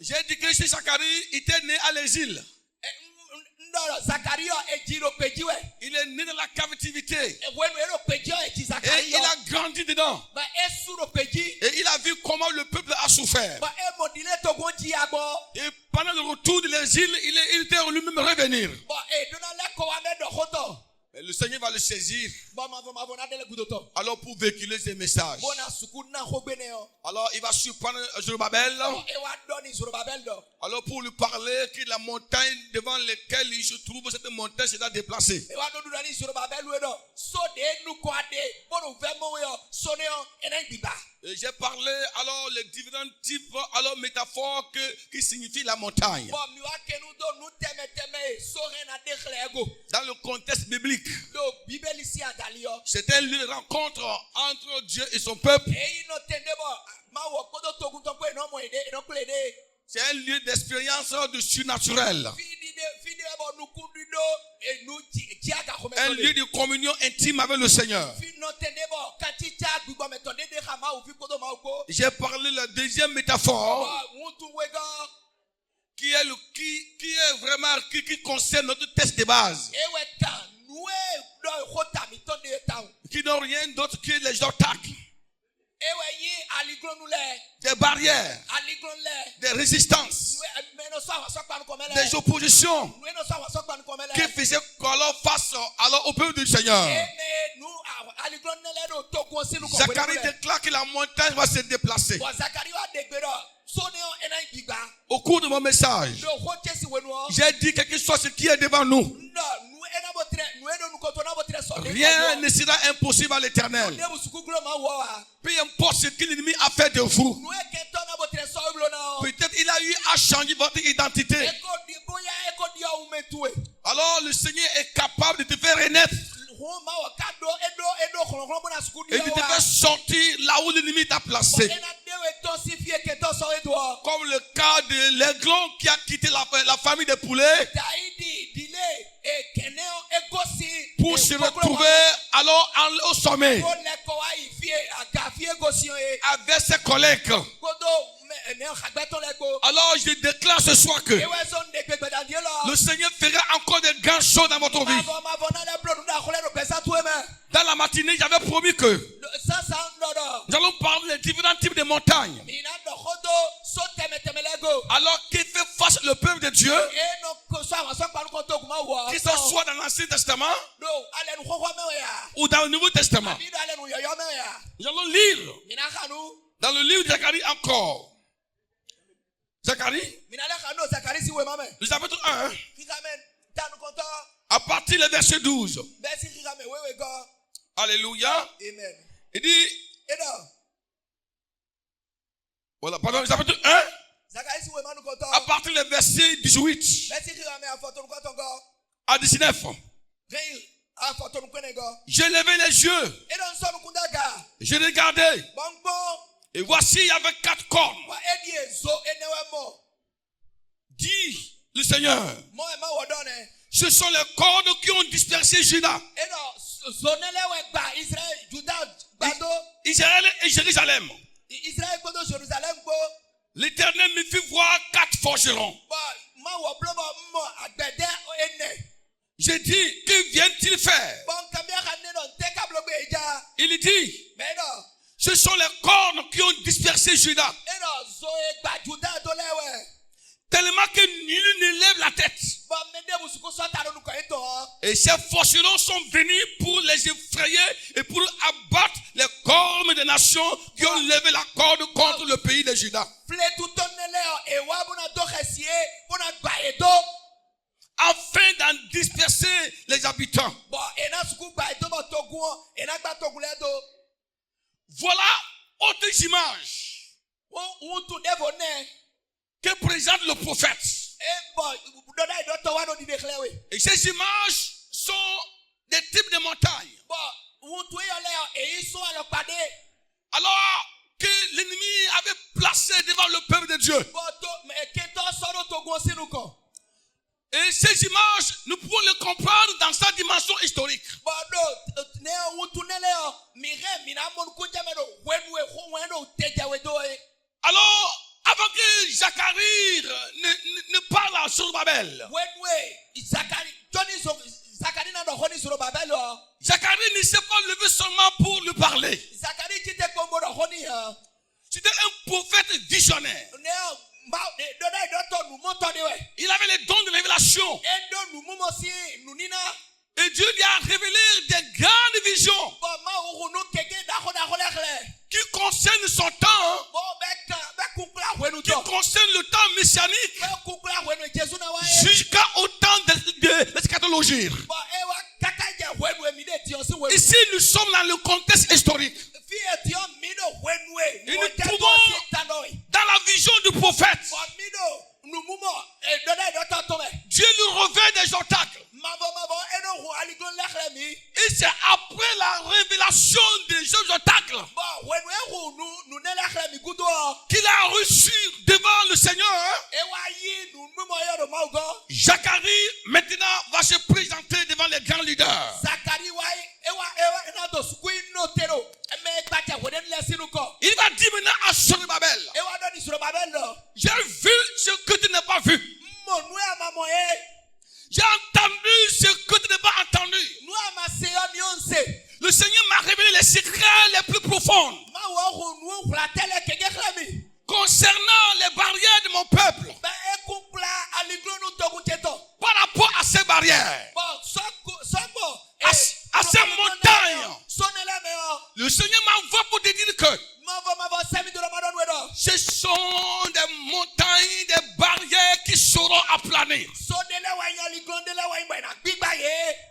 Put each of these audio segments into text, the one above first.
J'ai dit que Zacharie était né à l'exil. Il est né dans la captivité. Et il a grandi dedans. Et il a vu comment le peuple a souffert. Et pendant le retour de l'exil, il était lui-même revenir. Mais le Seigneur va le saisir. Alors pour véhiculer ses messages. Alors il va surprendre Zorobabel. Alors pour lui parler que la montagne devant laquelle il se trouve, cette montagne sera déplacée. Et j'ai parlé alors les différents types alors métaphores qui signifient la montagne. Dans le contexte biblique, c'est un lieu de rencontre entre Dieu et son peuple. C'est un lieu d'expérience du surnaturel. Un lieu de communion intime avec le Seigneur. J'ai parlé de la deuxième métaphore qui est vraiment qui concerne notre texte de base. Qui n'ont rien d'autre que les obstacles, des barrières, des résistances, des oppositions qui faisaient face au peuple du Seigneur. Zacharie déclare que la montagne va se déplacer. Au cours de mon message, j'ai dit quelque chose qui est devant nous. Rien ne sera impossible à l'Éternel. Peu importe ce que l'ennemi a fait de vous. Peut-être il a eu à changer votre identité. Alors le Seigneur est capable de te faire renaître. Et de te faire sortir là où l'ennemi t'a placé. Comme le cas de l'aiglon qui a quitté la famille des poulets pour se retrouver alors au sommet avec ses collègues. Alors je déclare ce soir que le Seigneur fera encore des grandes choses dans votre vie. Dans la matinée, j'avais promis que nous allons parler des différents types de montagnes. Alors qu'il fait face le peuple de Dieu, que ce soit dans l'Ancien Testament ou dans le Nouveau Testament. Nous allons lire dans le livre de Zacharie encore. Zacharie, le chapitre 1, à partir du verset 12. Alléluia. Il dit, voilà, pardon, le chapitre 1, à partir du verset 18 à 19. J'ai levé les yeux, j'ai regardé, et voici il y avait 4 cornes. Dit le Seigneur, ce sont les cornes qui ont dispersé Juda, Israël et Jérusalem. L'Éternel me fit voir 4 forgerons. J'ai dit, que viennent-ils faire? Il dit, ce sont les cornes qui ont dispersé Juda. Tellement que nul ne lève la tête. Et ces forcerons sont venus pour les effrayer et pour abattre les cornes des nations qui ont levé la corde contre le pays de Juda. Afin d'en disperser les habitants. Voilà autre image que présente le prophète. Et ces images sont des types de montagnes. Alors que l'ennemi avait placé devant le peuple de Dieu. Et ces images, nous pouvons les comprendre dans sa dimension historique. Alors, Avant que Zacharie ne parle à Zorobabel. Zacharie ne s'est pas levé seulement pour lui parler. C'était un prophète visionnaire. Il avait les dons de révélation. Et Dieu lui a révélé des grandes visions qui concernent son temps, qui concernent le temps messianique jusqu'au temps de l'eschatologie. Ici, nous sommes dans le contexte historique. Et nous trouvons dans la vision du prophète. Dieu lui revêt des oracles. Et c'est après la révélation des oracles qu'il a reçu devant le Seigneur. Zacharie maintenant va se présenter devant les grands leaders. Il va dire maintenant à Zorobabel, j'ai vu ce que tu n'as pas vu. J'ai entendu ce que tu n'as pas entendu. Le Seigneur m'a révélé les secrets les plus profonds concernant les barrières de mon peuple. Par rapport à ces barrières, à ces montagnes, le Seigneur m'envoie pour te dire que ce sont des montagnes, des barrières qui seront aplanir.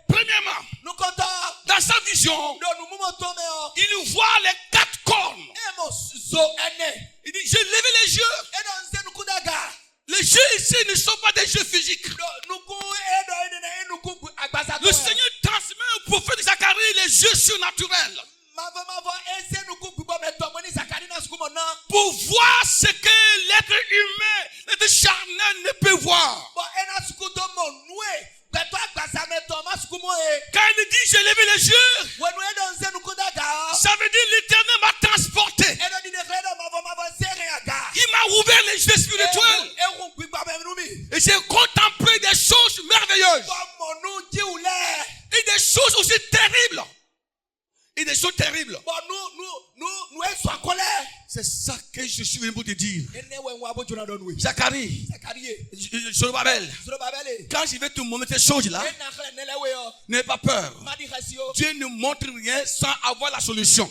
Premièrement, dans sa vision, il voit les 4 cornes. Il dit, j'ai levé les yeux. Les yeux ici ne sont pas des yeux physiques. Le Seigneur transmet au prophète Zacharie les yeux surnaturels pour voir ce que l'être humain, l'être charnel ne peut voir. Quand il dit j'ai levé les yeux, ça veut dire l'Éternel m'a transporté. Il m'a ouvert les yeux spirituels et j'ai contemplé des choses merveilleuses et des choses aussi terribles. Et des choses terribles. C'est ça que je suis venu pour te dire. Zacharie, Zorobabel, quand je vais te montrer ces choses-là, n'aie pas peur. Dieu ne montre rien sans avoir la solution.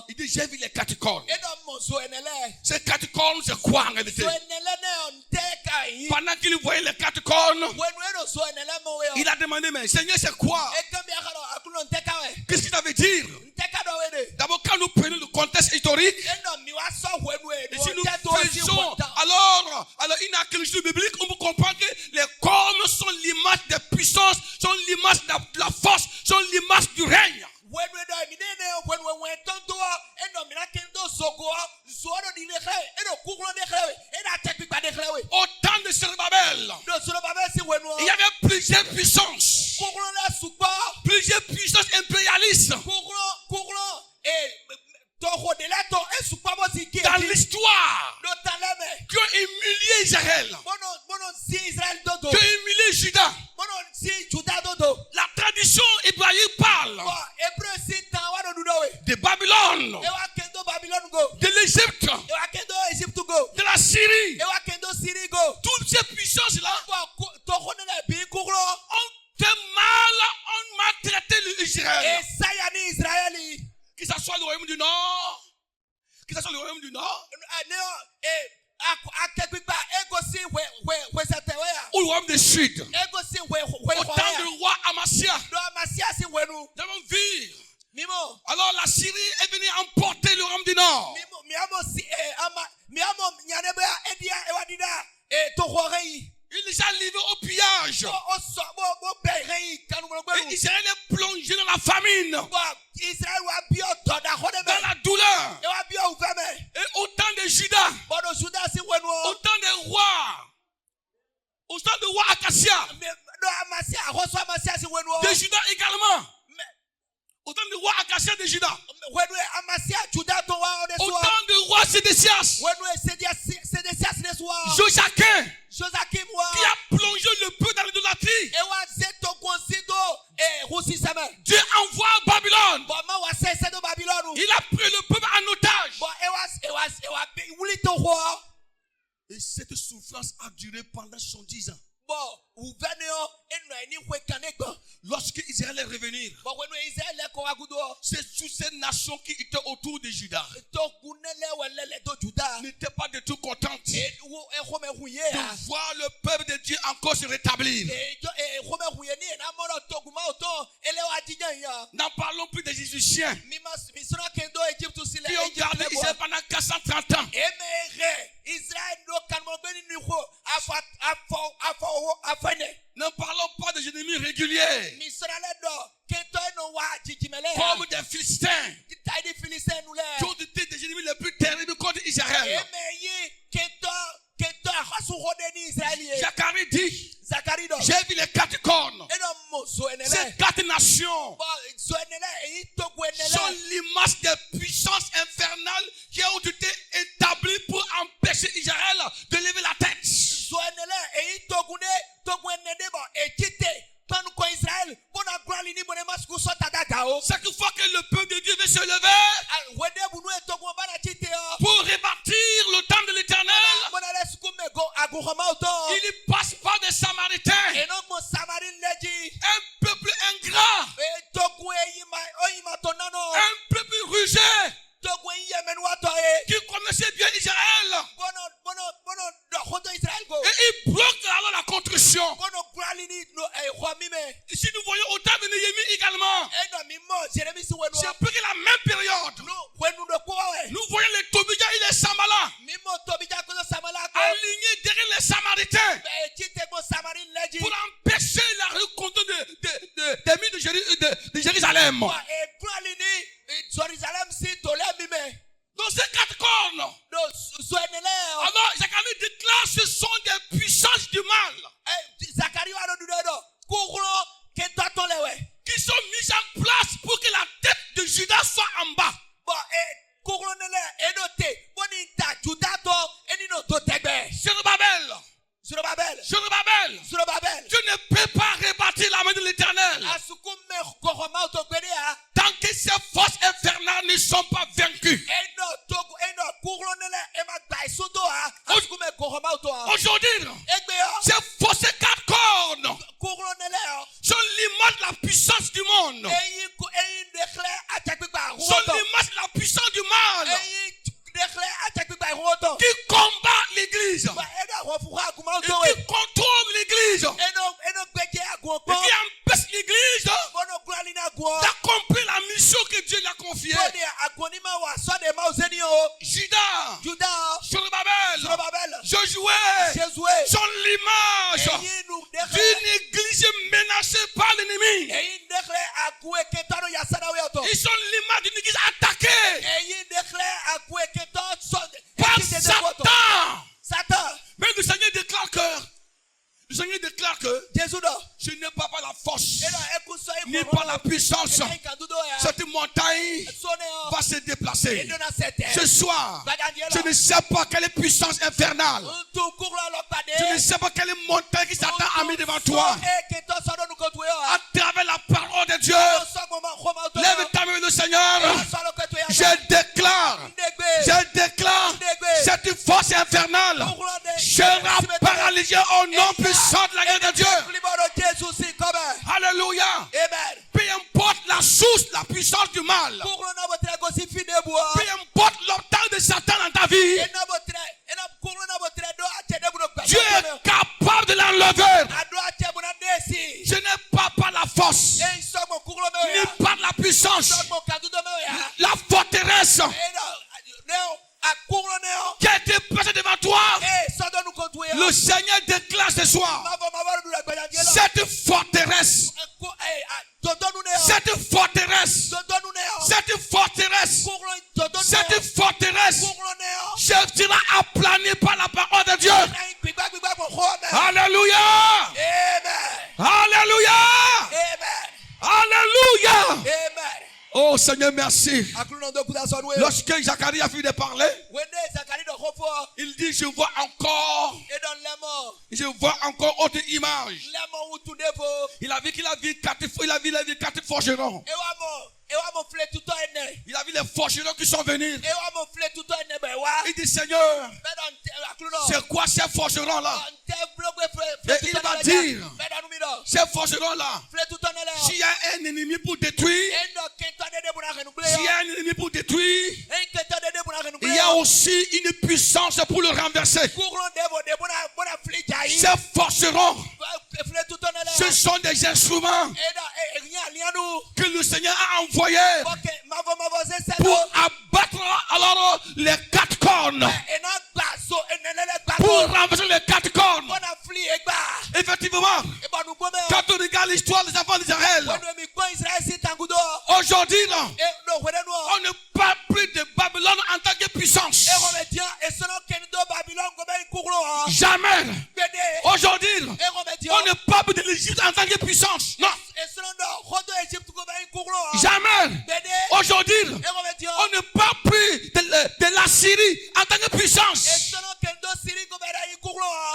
Il dit, j'ai vu les 4 cornes. Ces 4 cornes, c'est quoi en réalité? Pendant qu'il voyait les 4 cornes, il a demandé, mais Seigneur, c'est quoi? Qu'est-ce que ça veut dire? D'abord, quand nous prenons le contexte historique, et si nous faisons alors une archéologie biblique, on peut comprendre que les cornes sont l'image des puissances, sont l'image de la force, sont l'image du règne. Au temps de Zorobabel, il y avait plusieurs puissances, plusieurs puissances impérialistes. Dans l'histoire, qui ont humilié Israël, qui ont humilié Juda. La tradition hébraïque parle de Babylone, de l'Égypte, de la Syrie. Toutes ces puissances-là ont maltraité l'Israël. Que ce soit le royaume du Nord, ou le royaume du Sud. Au temps du roi Amasia, nous avons vu. Alors la Syrie est venue emporter le royaume du Nord. Il les a livrés au pillage. Et Israël est plongé dans la famine, dans la douleur. Et au temps de Juda, au temps des rois, au temps de roi Acacia, de Juda également, Autant de rois Akashia de Juda. Autant de rois Sédécias. Joachim qui a plongé le peuple dans l'idolâtrie. Dieu envoie à Babylone. Il a pris le peuple en otage. Et cette souffrance a duré pendant 110 ans. Lorsque Israël est revenu, c'est toutes ces nations qui étaient autour de Juda n'étaient pas du tout contentes de voir le peuple de Dieu encore se rétablir. N'en parlons plus des Égyptiens qui ont gardé Israël pendant 430 ans. Ne parlons pas des ennemis réguliers comme des Philistins qui ont été des ennemis les plus terribles contre Israël. Zacharie dit, j'ai vu les 4 cornes. Ces 4 nations sont l'image des puissances infernales qui ont été établies pour empêcher Israël de lever la tête. Chaque fois que le peuple de Dieu veut se lever pour rebâtir le temple de l'Éternel, il passe par des Samaritains, un peuple ingrat, un peuple rusé qui connaissait bien Israël, et il bloque alors la construction. Si nous voyons au temps de Néhémie également, c'est plus que la même période. Nous voyons les Tobia et les Samala alignés derrière les Samaritains pour empêcher la reconduite des murs de Jérusalem. Dans ces 4 cornes, alors Zacharie déclare ce sont des puissances du mal qui sont mises en place pour que la tête de Judas soit en bas. Zerubbabel, tu ne peux pas rebâtir la main de l'Éternel tant que ces forces infernales ne sont pas vaincues. Aujourd'hui, ces forces 4 cornes sont l'image de la puissance du monde, sont l'image de la puissance du mal qui combat l'église, et qui contrôle l'église, et qui empêche l'église d'accomplir la mission que Dieu lui a confiée. Judas, Zerubbabel, Josué sont l'image d'une église menacée par l'ennemi. Ils sont l'image d'une église attaquée par Satan. Mais le Seigneur déclare que je n'ai pas par la force ni par la puissance. Cette montagne va se déplacer. Ce soir, je ne sais pas quelle puissance infernale, je ne sais pas quelle montagne qui Satan a mis devant toi. À travers la parole de Dieu, lève ta main le Seigneur. Je déclare cette force infernale sera paralysée au nom puissant de la guerre de Dieu. Alléluia. Peu importe la source, la puissance du mal, peu importe l'obstacle de Satan dans ta vie, Dieu est capable de l'enlever. Je n'ai pas par la force ni par la puissance. La forteresse qui a été placée devant toi, le Seigneur déclare ce soir cette forteresse sera aplanie par la parole de Dieu. Alléluia. Alléluia. Alléluia. Seigneur, merci. Lorsque Zacharie a fini de parler, il dit, je vois encore autre image. Il a vu qu'il a vu quatre forgerons. Il a vu les forgerons qui sont venus. Il dit, Seigneur, c'est quoi ces forgerons-là? Et il va dire, ces forgerons-là, s'il y a un ennemi pour détruire, il y a aussi une puissance pour le renverser. Ces forgerons, ce sont des instruments que le Seigneur a envoyés pour abattre alors les quatre cornes, pour renverser les quatre cornes. Effectivement, quand on regarde l'histoire des enfants d'Israël, aujourd'hui, on ne parle plus de Babylone en tant que puissance. Jamais. Aujourd'hui, on ne parle plus de l'Égypte en tant que puissance. Non. Jamais. Aujourd'hui, on ne parle plus de la Syrie en tant que puissance.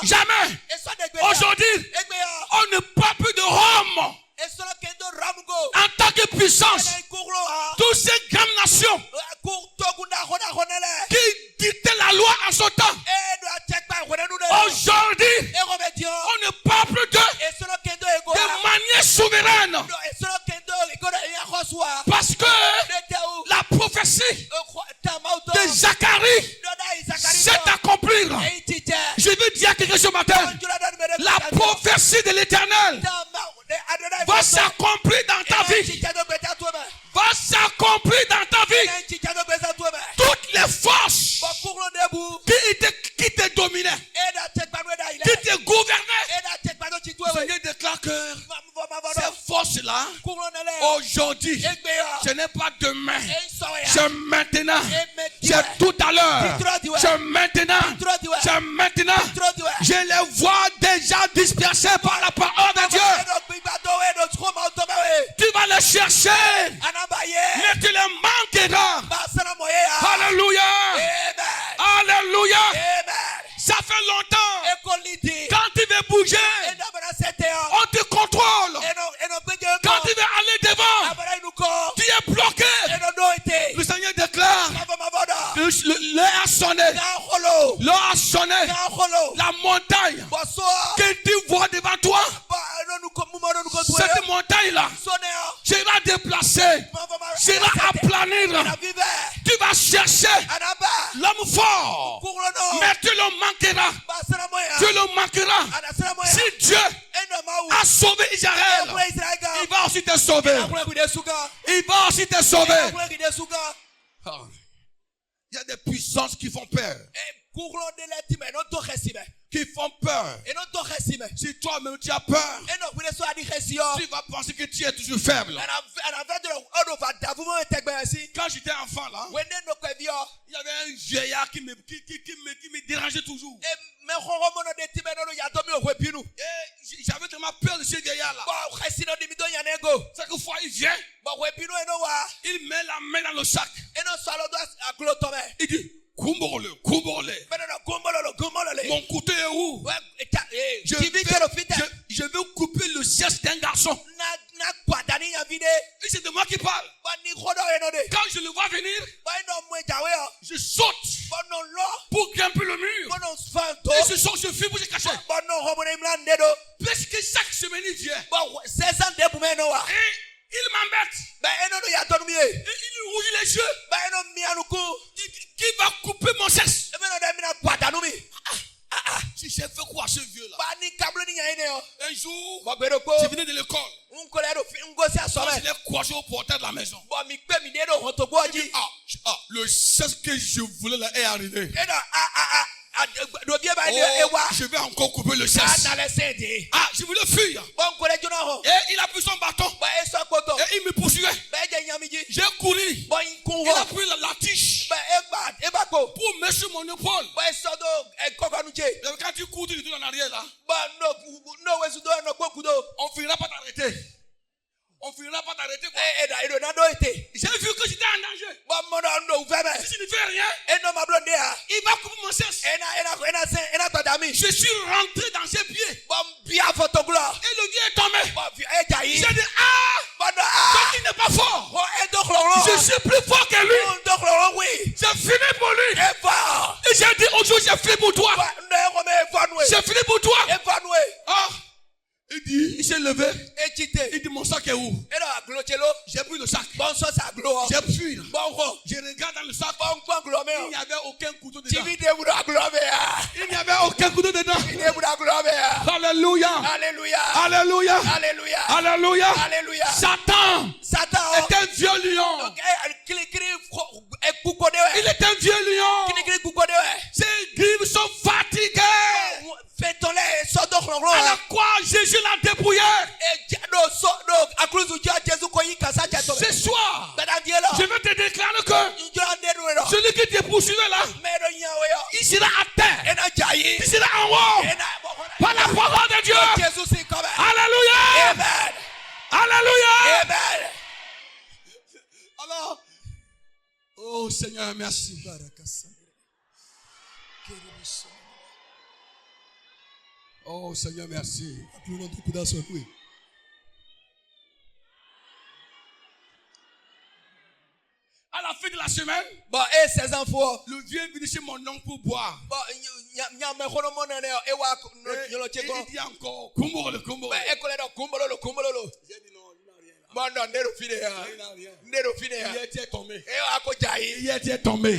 Jamais. Aujourd'hui, on ne parle plus de Rome en tant que puissance. Toutes ces grandes nations qui dictaient la loi en son temps, aujourd'hui, on ne parle plus de manière souveraine. Parce que la prophétie de Zacharie s'est accomplie. Je veux dire quelque chose ce matin. La prophétie de l'Éternel va s'accomplir dans ta vie. Va s'accomplir dans ta vie. Toutes les forces qui te dominaient, qui te gouvernaient, le Seigneur déclare que ces forces-là, aujourd'hui, ce n'est pas demain, c'est maintenant, c'est tout à l'heure, c'est maintenant, c'est maintenant. Je les vois déjà dispersés par la parole de Dieu. Tu vas les chercher, mais tu les manqueras. Alléluia. Alléluia. Ça fait longtemps. Quand tu veux bouger, on te contrôle. Quand tu veux aller devant, tu es bloqué. Le Seigneur déclare, l'heure a sonné. L'heure a sonné. La montagne que tu vois devant toi, cette montagne-là sera déplacée, sera aplanir. Tu vas chercher l'homme fort, mais tu le manqueras. Tu le manqueras. Si Dieu a sauvé Israël, il va aussi te sauver. Il va aussi te sauver. Il y a des puissances qui font peur. Qui font peur. Si toi-même tu as peur, tu vas penser que tu es toujours faible. Quand j'étais enfant là, il y avait un vieillard qui me dérangeait toujours. Et j'avais tellement peur de ce vieillard là. Chaque fois il vient, il met la main dans le sac. Il dit, Kumbole. Mon couteau est où? Je veux couper le siège d'un garçon. Et c'est de moi qui parle. Quand je le vois venir, je saute pour grimper le mur. Et je sors, je fuis pour se cacher. Parce que chaque semaine il vient. Et il m'embête. Et il rougit les yeux. Qui va couper mon sexe? Si j'ai fait quoi à ce vieux-là? Un jour, je venais de l'école. Je l'ai croisé au portail de la maison. Le sexe que je voulais là est arrivé. Je vais encore couper le sexe. Je voulais fuir. Et il a pris son bâton. Et il me poursuivait. J'ai couru. Il a pris la tige pour mettre sur mon épaule. Quand tu cours, tu tournes en arrière là. On finira par t'arrêter. On finira par t'arrêter quoi. J'ai vu que j'étais en danger. Si je ne fais rien, il va couper mon sens. Je suis rentré dans ses pieds. Et le Dieu est tombé. J'ai dit, donc il n'est pas fort. Je suis plus fort que lui. J'ai fini pour lui. Et j'ai dit, aujourd'hui j'ai fini pour toi. J'ai fini pour toi. Il dit, il s'est levé. Il dit, mon sac est où? J'ai pris le sac. J'ai fui. Je regarde dans le sac. Il n'y avait aucun couteau dedans. Il n'y avait aucun couteau dedans. Alléluia. Alléluia. Alléluia. Alléluia. Satan est un vieux lion. Il est un vieux lion. Ses griffes sont fatiguées. À la croix, Jésus l'a dépouillé. Ce soir, je vais te déclarer que celui qui te poursuivait là, il sera à terre. Il sera en haut. Par la parole de Dieu. Alléluia. Alléluia. Alors, oh Seigneur, merci. Oh Seigneur, merci. À la fin de la semaine, le vieux est venu chez mon oncle pour boire. Et il dit encore, Kumboro. J'ai dit non, il n'a rien. Il était tombé. Il était tombé.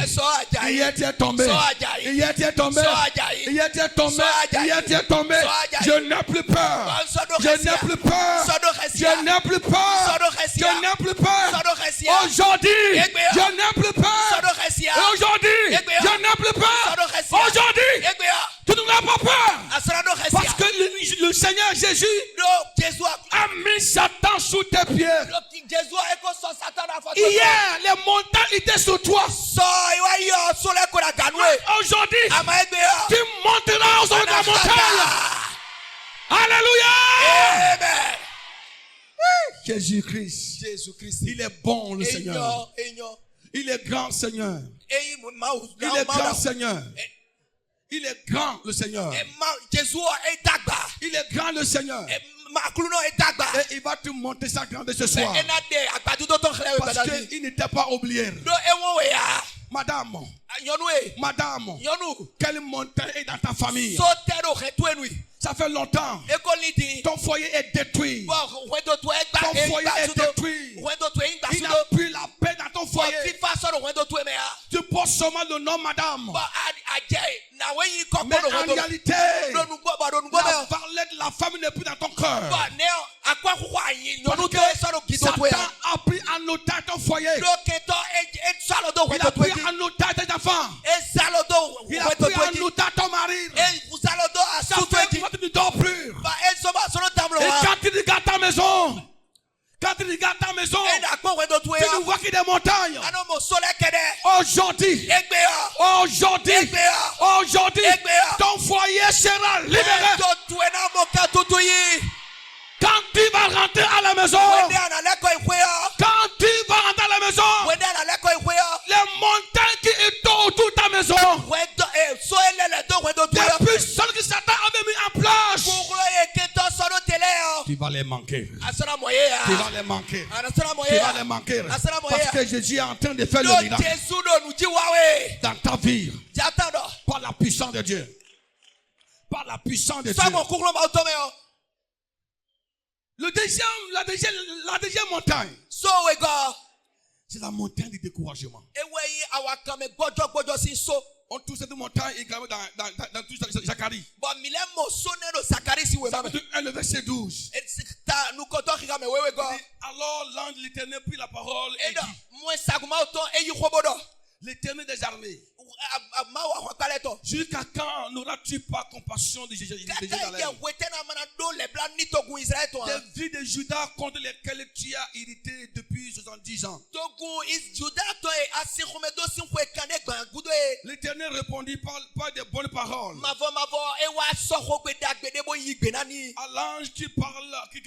Il était tombé. Il était tombé. Il était tombé. Il était tombé. Je n'ai plus peur. Je n'ai plus peur. Je n'ai plus peur. Je n'ai plus peur. Aujourd'hui, je n'ai plus peur. Aujourd'hui, je n'ai plus peur. Aujourd'hui, tu n'as pas peur. Parce que le Seigneur Jésus a mis Satan sous tes pieds. Hier, les montagnes étaient sur toi. Aujourd'hui, tu monteras au sommet de la montagne. Alléluia. Jésus-Christ, il est bon le Seigneur. Il est grand Seigneur. Il est grand Seigneur. Il est grand le Seigneur. Il est grand le Seigneur. Et il va te montrer sa grandeur ce soir. Parce qu'il n'était pas oublié. Madame, quelle montagne est dans ta famille? Ça fait longtemps. Ton foyer est détruit. Ton foyer est détruit. Il n'a plus la paix dans ton foyer. Tu portes seulement le nom madame. Mais en réalité, la valeur de la famille n'est plus dans ton cœur. Satan a pris en otage ton foyer. Il a pris en otage tes enfants. Il a pris en otage ton mari. Ça fait que tu ne dors plus. Et quand tu regardes ta maison, tu ne vois qu'il y a des montagnes. Aujourd'hui, ton foyer sera libéré. Quand tu vas rentrer à la maison, les montagnes qui étaient autour de ta maison, les puissances que Satan avait mis en place, tu vas les manquer. Tu vas les manquer. Tu vas les manquer. Parce que Jésus est en train de faire le miracle dans ta vie. Par la puissance de Dieu. Par la puissance de Dieu. La deuxième montagne, c'est la montagne du découragement. On touche cette montagne et dans tout Zacharie. Le verset 12. Alors l'ange de l'Éternel prit la parole et dit, l'Éternel des armées, Jusqu'à quand n'auras-tu pas compassion de Jérusalem? Des vies de Judas contre lesquelles tu as irrité depuis 70 ans. L'Éternel répondit par des bonnes paroles à l'ange qui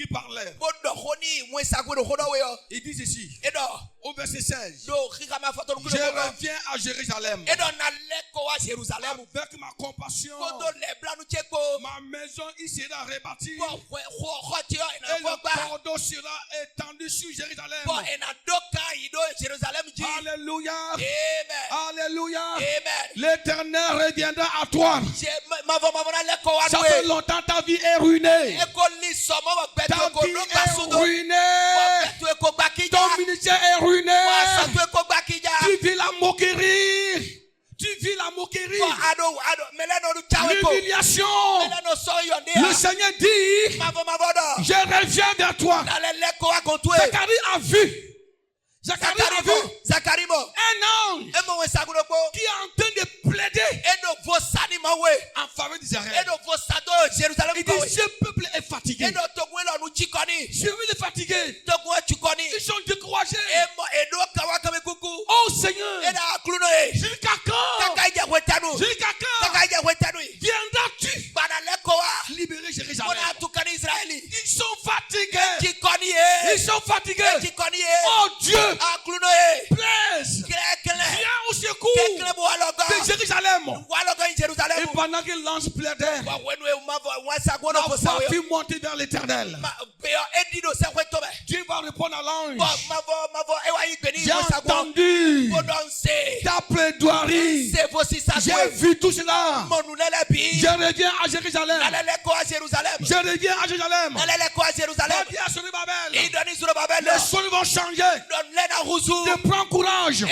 parlait. Il dit ceci au verset 16. Je reviens à Jérusalem avec ma compassion. Ma maison y sera rebâtie et le cordeau sera étendu sur Jérusalem. Alléluia. Alléluia. L'Éternel reviendra à toi. Ça fait longtemps ta vie est ruinée. Ta vie est ruinée. Ton ministère est ruiné. Tu vis la moquerie. Tu vis la moquerie. L'humiliation. Le Seigneur dit, je reviens vers toi. Zacharie a vu. Un ange qui est en train de plaider en faveur d'Israël. Il dit, ce peuple est fatigué. Je vais les fatiguer. Ils sont découragés. Oh Seigneur, jusqu'à quand? Jusqu'à quand viendras-tu libérer Jérusalem? Ils sont fatigués. Ils sont fatigués. Oh Dieu, plaise, viens au secours de Jérusalem. Et pendant que l'ange plaidait, la voix fit monter vers l'Éternel. Dieu va répondre à l'ange. J'ai entendu ta plaidoirie. J'ai vu tout cela. Je reviens à Jérusalem. Je reviens à Jérusalem. Va dire à Zorobabel, les choses vont changer. De prendre courage.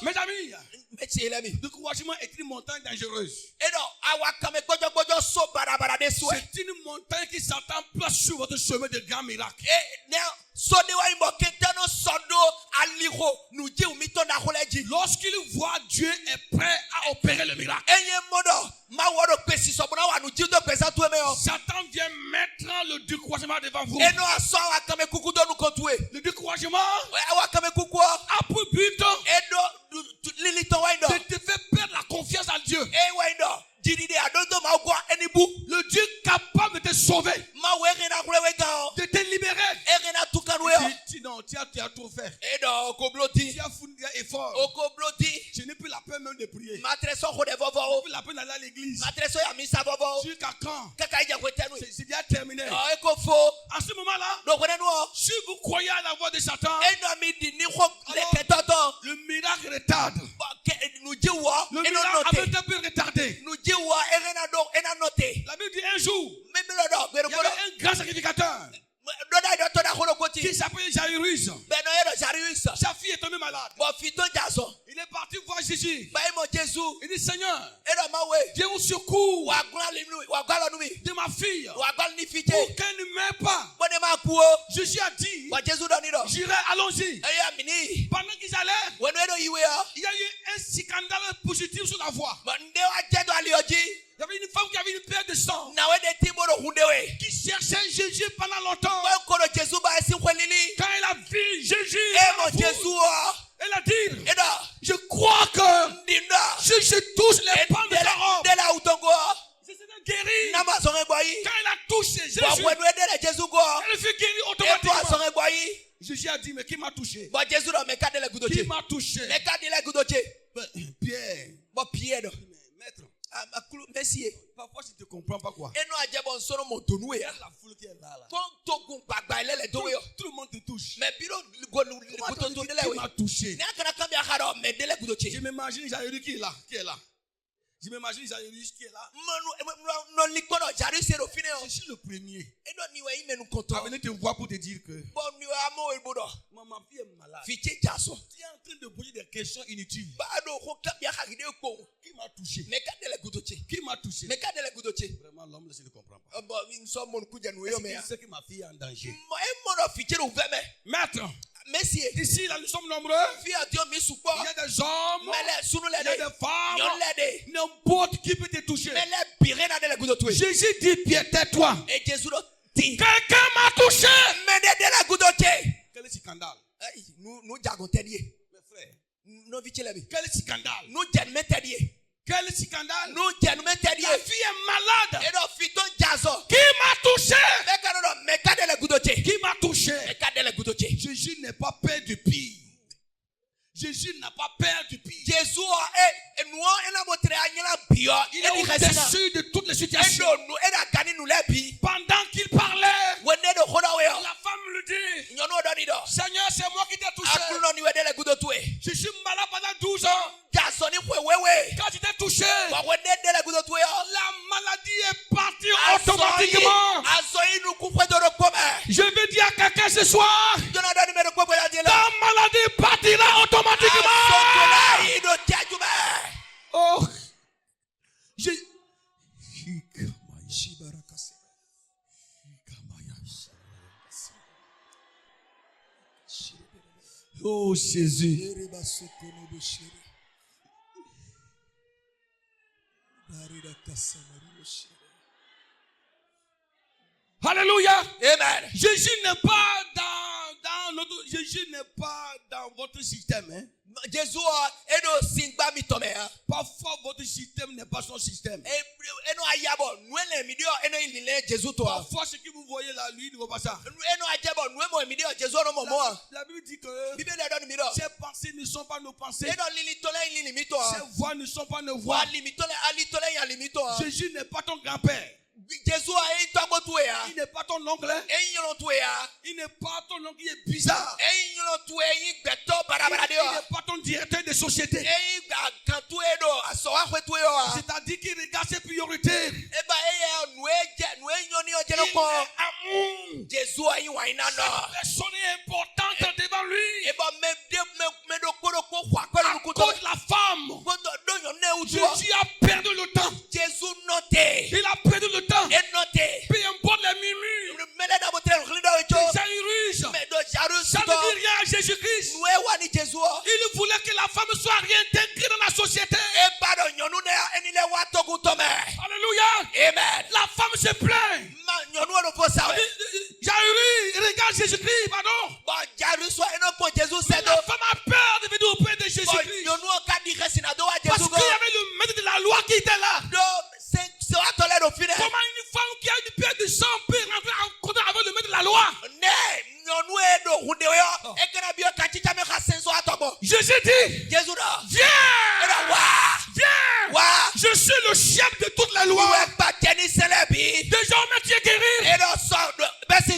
Mes amis, le découragement est une montagne dangereuse. C'est une montagne qui s'attend place sur votre chemin de grands miracles. Lorsqu'il voit Dieu est prêt à opérer le miracle, Satan vient mettre le découragement devant vous. Le découragement a pour but de te faire perdre la confiance en Dieu. Le Dieu capable de te sauver, de te libérer. Non, tu as trop fait. Tu as fourni un effort. Je n'ai plus la peine même de prier. Je n'ai plus la peine d'aller à l'église. Jusqu'à quand? C'est déjà terminé. À ce moment-là, si vous croyez à la voix de Satan, alors, le miracle retarde. Le miracle avait un peu retardé. La Bible dit un jour, il y avait un grand sacrificateur qui s'appelait Jairus. Sa fille est tombée malade. Il est parti voir Jésus. Il dit, Seigneur, viens au secours de ma fille pour qu'elle ne meure pas. Jésus a dit, j'irai, allons-y. Pendant qu'ils allaient, il y a eu un scandale positif sur la voie. Il y avait une femme qui avait une perte de sang qui cherchait Jésus pendant longtemps. Quand elle a vu Jésus, elle a dit, je crois que si je touche les pans de sa robe, je serai guéri. Quand elle a touché Jésus, elle fut guérie automatiquement. Jésus a dit, mais qui m'a touché? Qui m'a touché? Pierre. Maître. Parfois je ne te comprends pas quoi. La foule qui est là. Tout le monde te touche. Qui m'a touché? Je m'imagine Jairus qui est là. Je m'imagine Jairus qui est là. Je suis le premier à venir te voir pour te dire que ma fille est malade. Tu es en train de poser des questions inutiles. Qui m'a touché? Qui m'a touché? Vraiment, l'homme ne comprend pas. Est-ce qu'il sait que ma fille est en danger? Maître, Ici, là, nous sommes nombreux. Il y a des hommes, il y a des femmes. N'importe qui peut te toucher. Jésus dit, Pierre, tais-toi. Quelqu'un m'a touché. Quel scandale. Mes frères. Quel scandale. Quel scandale. La fille est malade. Qui m'a touché? Qui m'a touché? Jésus n'est pas peur du pire. Jésus n'a pas peur du pire. Il est au-dessus de toutes les situations. Pendant qu'il parlait, la femme lui dit, Seigneur, c'est moi qui t'ai touché. Je suis malade pendant 12 ans. Quand tu t'es touché, la maladie est partie automatiquement. Je veux dire à quelqu'un ce soir, ta maladie partira automatiquement. Oh, oh Jésus. Alléluia. Amen. Jésus n'est pas dans notre, Jésus n'est pas dans votre système. Hein? Parfois votre système n'est pas son système. Parfois ce que vous voyez là, lui ne voit pas ça. La Bible dit que ses pensées ne sont pas nos pensées. Ses voix ne sont pas nos voix. Jésus n'est pas ton grand-père. Il n'est pas ton oncle. Il n'est pas ton oncle qui est bizarre. Il n'est pas ton directeur de société. C'est-à-dire qu'il regarde ses priorités. Il est amour. Cette personne est importante devant lui. À cause de la femme, Jésus a perdu le temps. Il a perdu le temps. Peu importe les murmures, Jairus, ça ne dit rien à Jésus-Christ. Il voulait que la femme soit réintégrée dans la société. Alléluia. Amen. La femme se plaint. Jairus, regarde Jésus-Christ, pardon. Mais la femme a peur de venir auprès de Jésus-Christ. Parce qu'il y avait le maître de la loi qui était là. Comment une femme qui a une perte de sang peut rentrer en contact avec le maître de la loi? Jésus dit, viens, viens, je suis le chef de toute la loi. Désormais tu es guéri.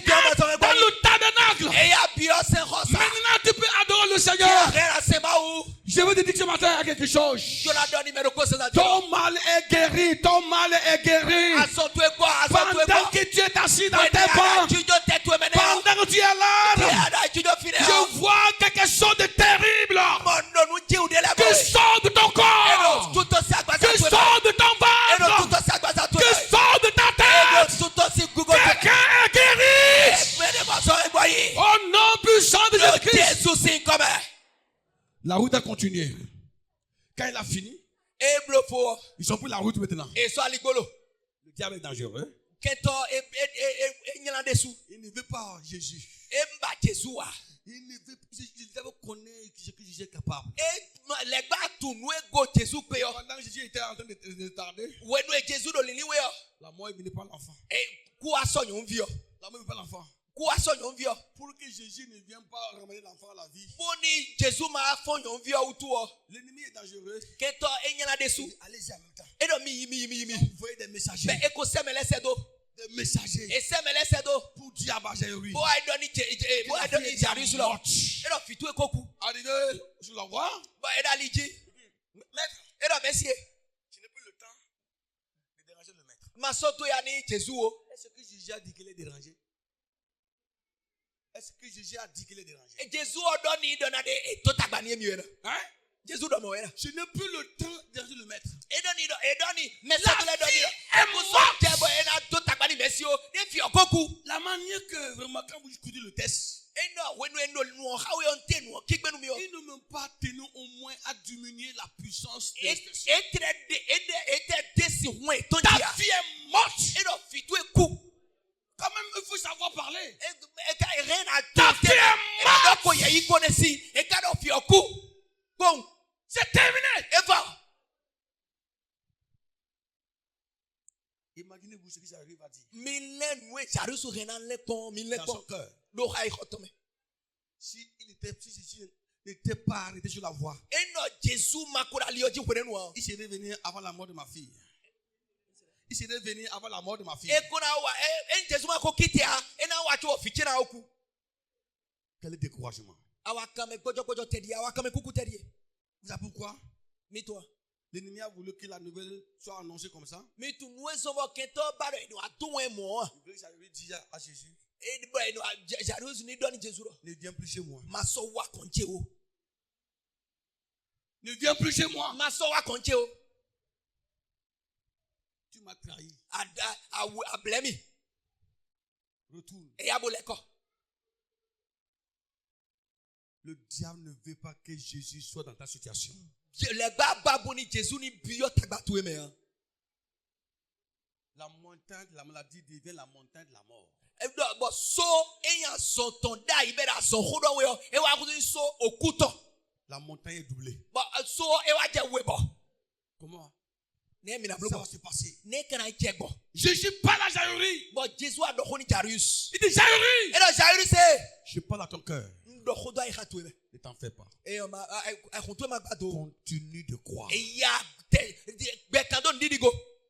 Dans le tabernacle. Maintenant tu peux adorer le Seigneur. Je veux te dire que ce matin il y a quelque chose. Ton mal est guéri, ton mal est guéri. Pendant que tu es assis dans tes bancs, pendant que tu es là, je vois quelque chose de terrible qui sort de ton corps, qui sort de ton ventre, qui sort de ta tête. Quelqu'un est guéri. Au nom puissant de Jésus-Christ. La route a continué. Quand il a fini, ils sont pris la route maintenant. Le diable est dangereux. Il ne veut pas Jésus. Il veut connaître ce que Jésus est capable. Pendant que Jésus était en train de tarder, la mort est venue par l'enfant. La mort est venue par l'enfant. Pour que Jésus ne vienne pas ramener l'enfant à la vie. L'ennemi est dangereux. Allez-y en même temps. Vous voyez des messagers. Des messagers. Pour dire à Jairus. Arrivé sur la voie. Maître. Tu n'as plus le temps de déranger le maître. Est-ce que Jésus a dit qu'il est dérangé? Est-ce que Jésus a dit qu'il est dérangé? Hein? Je n'ai plus le temps de déranger le maître. La manière que, vraiment, quand vous écoutez le test, Ils ne m'ont pas tenu au moins à diminuer la puissance de cette ta fille est morte. Quand même, il faut savoir parler. Ta fille est morte. C'est terminé. Imaginez-vous ce qui arrive à dire. Dans son cœur. Si Jésus n'était pas arrêté sur la voie, il serait venu avant la mort de ma fille. Il serait venu avant la mort de ma fille. Quel découragement. Vous savez pourquoi? L'ennemi a voulu que la nouvelle soit annoncée comme ça. Il veut dire à Jésus, ne viens plus chez moi. Ne viens plus chez moi. Tu m'as trahi. Retourne. Le diable ne veut pas que Jésus soit dans ta situation. La montagne de la maladie devient la montagne de la mort. La montagne est doublée. Comment? Ça va se passer. Jésus parle à Jaïrus. Il dit Jaïrus, je parle à ton cœur. Ne t'en fais pas. Continue de croire.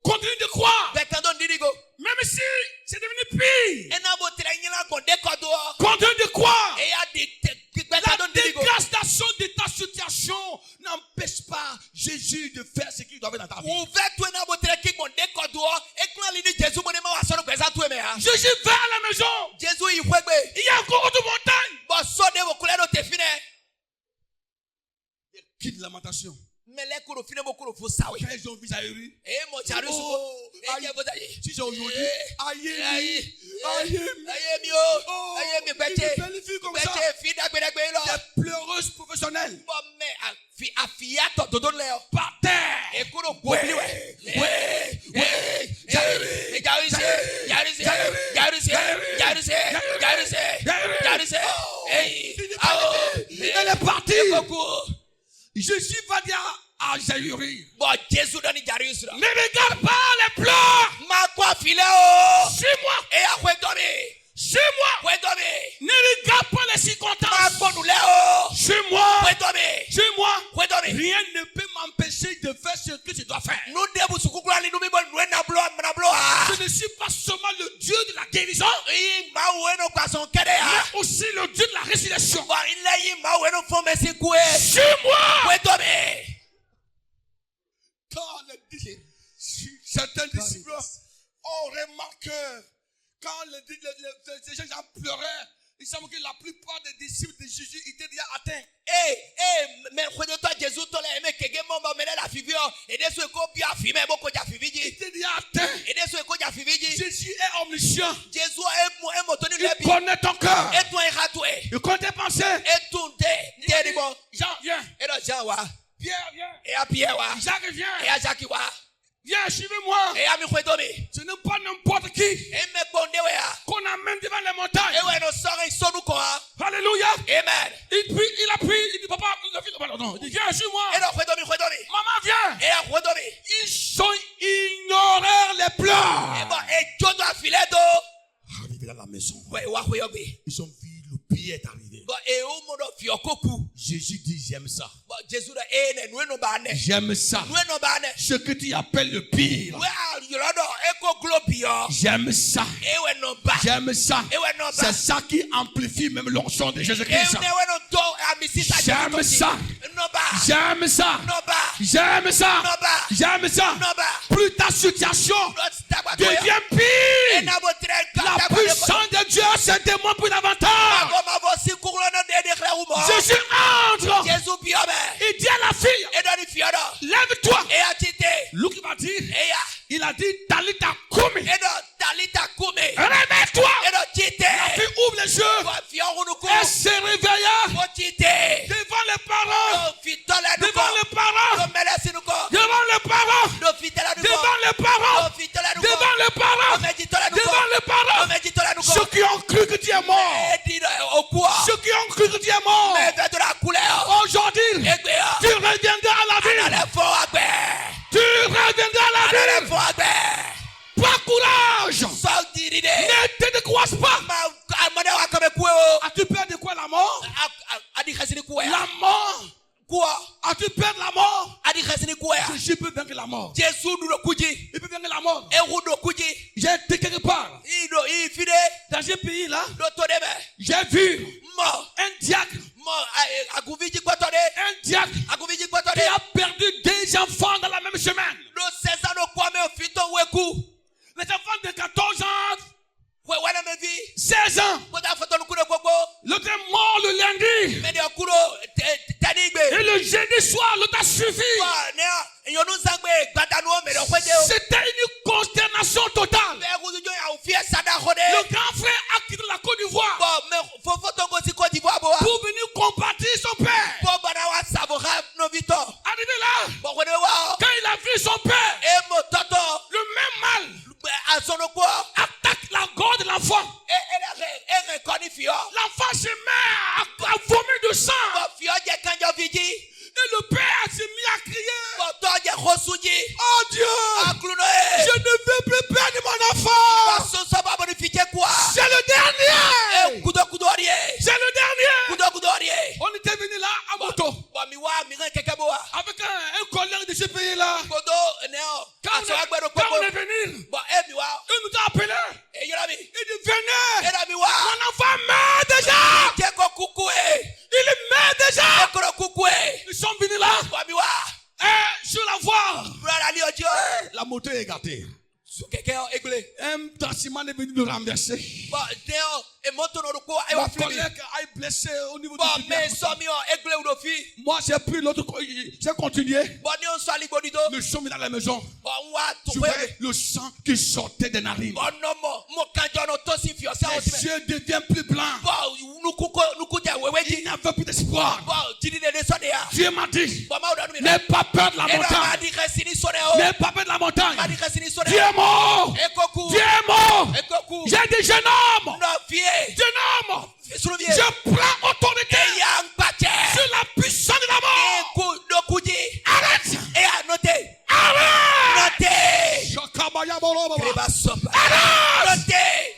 Continue de croire. Même si c'est devenu pire. Continue de croire. La dégradation de ta situation n'empêche pas Jésus de faire ce qu'il doit faire dans ta vie. Jésus va à la maison. Il y a encore de montagnes. Quitte lamentation. Quand ils ont vu Jaïrus, si c'est aujourd'hui, aïe, une belle fille comme ça, des pleureuses professionnelles, par terre, elle est partie. Jésus va dire à Jaïrus, ne regarde pas les pleurs. Suis-moi. Suis-moi. Ne regarde pas les circonstances. Suis-moi. Rien ne peut m'empêcher de faire ce que je dois faire. Je ne suis pas seulement le Dieu de la guérison, mais aussi le Dieu de la résurrection. Suis-moi. Quand certains disciples ont remarqué, quand les gens pleuraient, il semble que la plupart des disciples de Jésus étaient déjà atteints. Ils étaient déjà atteints. Jésus est omniscient. Il connaît ton cœur. Il connaît tes pensées. Jean, viens. Pierre, viens. Jacques, viens. Viens, suivez-moi. Ce n'est pas n'importe qui qu'on amène devant les montagnes. Alléluia. Amen. Il a pris, il dit papa, non, il dit viens, suis-moi. Maman, viens. Ils ont ignoré les pleurs. Arrivé dans la maison, ils ont vu le pied est arrivé. Jésus dit j'aime ça. J'aime ça. Ce que tu appelles le pire. J'aime ça. J'aime ça. C'est ça qui amplifie même l'onction de Jésus-Christ. J'aime ça. J'aime ça. J'aime ça. J'aime ça. Plus ta situation devient pire, la puissance de Dieu se démontre plus davantage. Jésus entre. Il dit à la fille, lève-toi. Luc va dire, il a dit Talita Kumi. Réveille-toi. La fille ouvre les yeux et croisent pas. As-tu peur de quoi, la mort? La mort. Quoi? As-tu peur de la mort? Jésus peut vaincre la mort. Il peut vaincre la mort. J'ai été quelque part. Dans un pays là, j'ai vu un diacre. Un diacre qui a perdu 2 enfants dans la même semaine. Les enfants de 14 ans, 16 ans. L'autre est mort le lundi. Et le jeudi soir, l'autre a suivi. C'était une consternation totale. Le grand frère a quitté la Côte d'Ivoire pour venir combattre son père. Arrivé là, quand il a vu son père, le même mal attaque la gorge de l'enfant. L'enfant se met à vomir de sang. Et le père s'est mis à crier. Oh Dieu, je ne veux plus perdre mon enfant. C'est le dernier. C'est le dernier. On était venu là à moto avec un collègue de ce pays là. Quand on est venu, il nous a appelé. Il dit venez. Mon enfant meurt déjà. Il meurt déjà. Ils sont venus là. Et sur la voie, la moto est gâtée. Un taximan est venu nous renverser. Mon collègue a blessé au niveau du pied. Moi j'ai pris l'autre, j'ai continué. Nous sommes dans la maison. Tu vois le sang qui sortait des narines. Les yeux deviennent plus blancs. Il n'avait plus d'espoir. Dieu m'a dit, n'aie pas peur de la montagne. N'aie pas peur de la montagne. Dieu est mort. Dieu est mort. J'ai des jeunes hommes. Jeune homme, je prends autorité sur la puissance de la mort. Arrête. Arrête.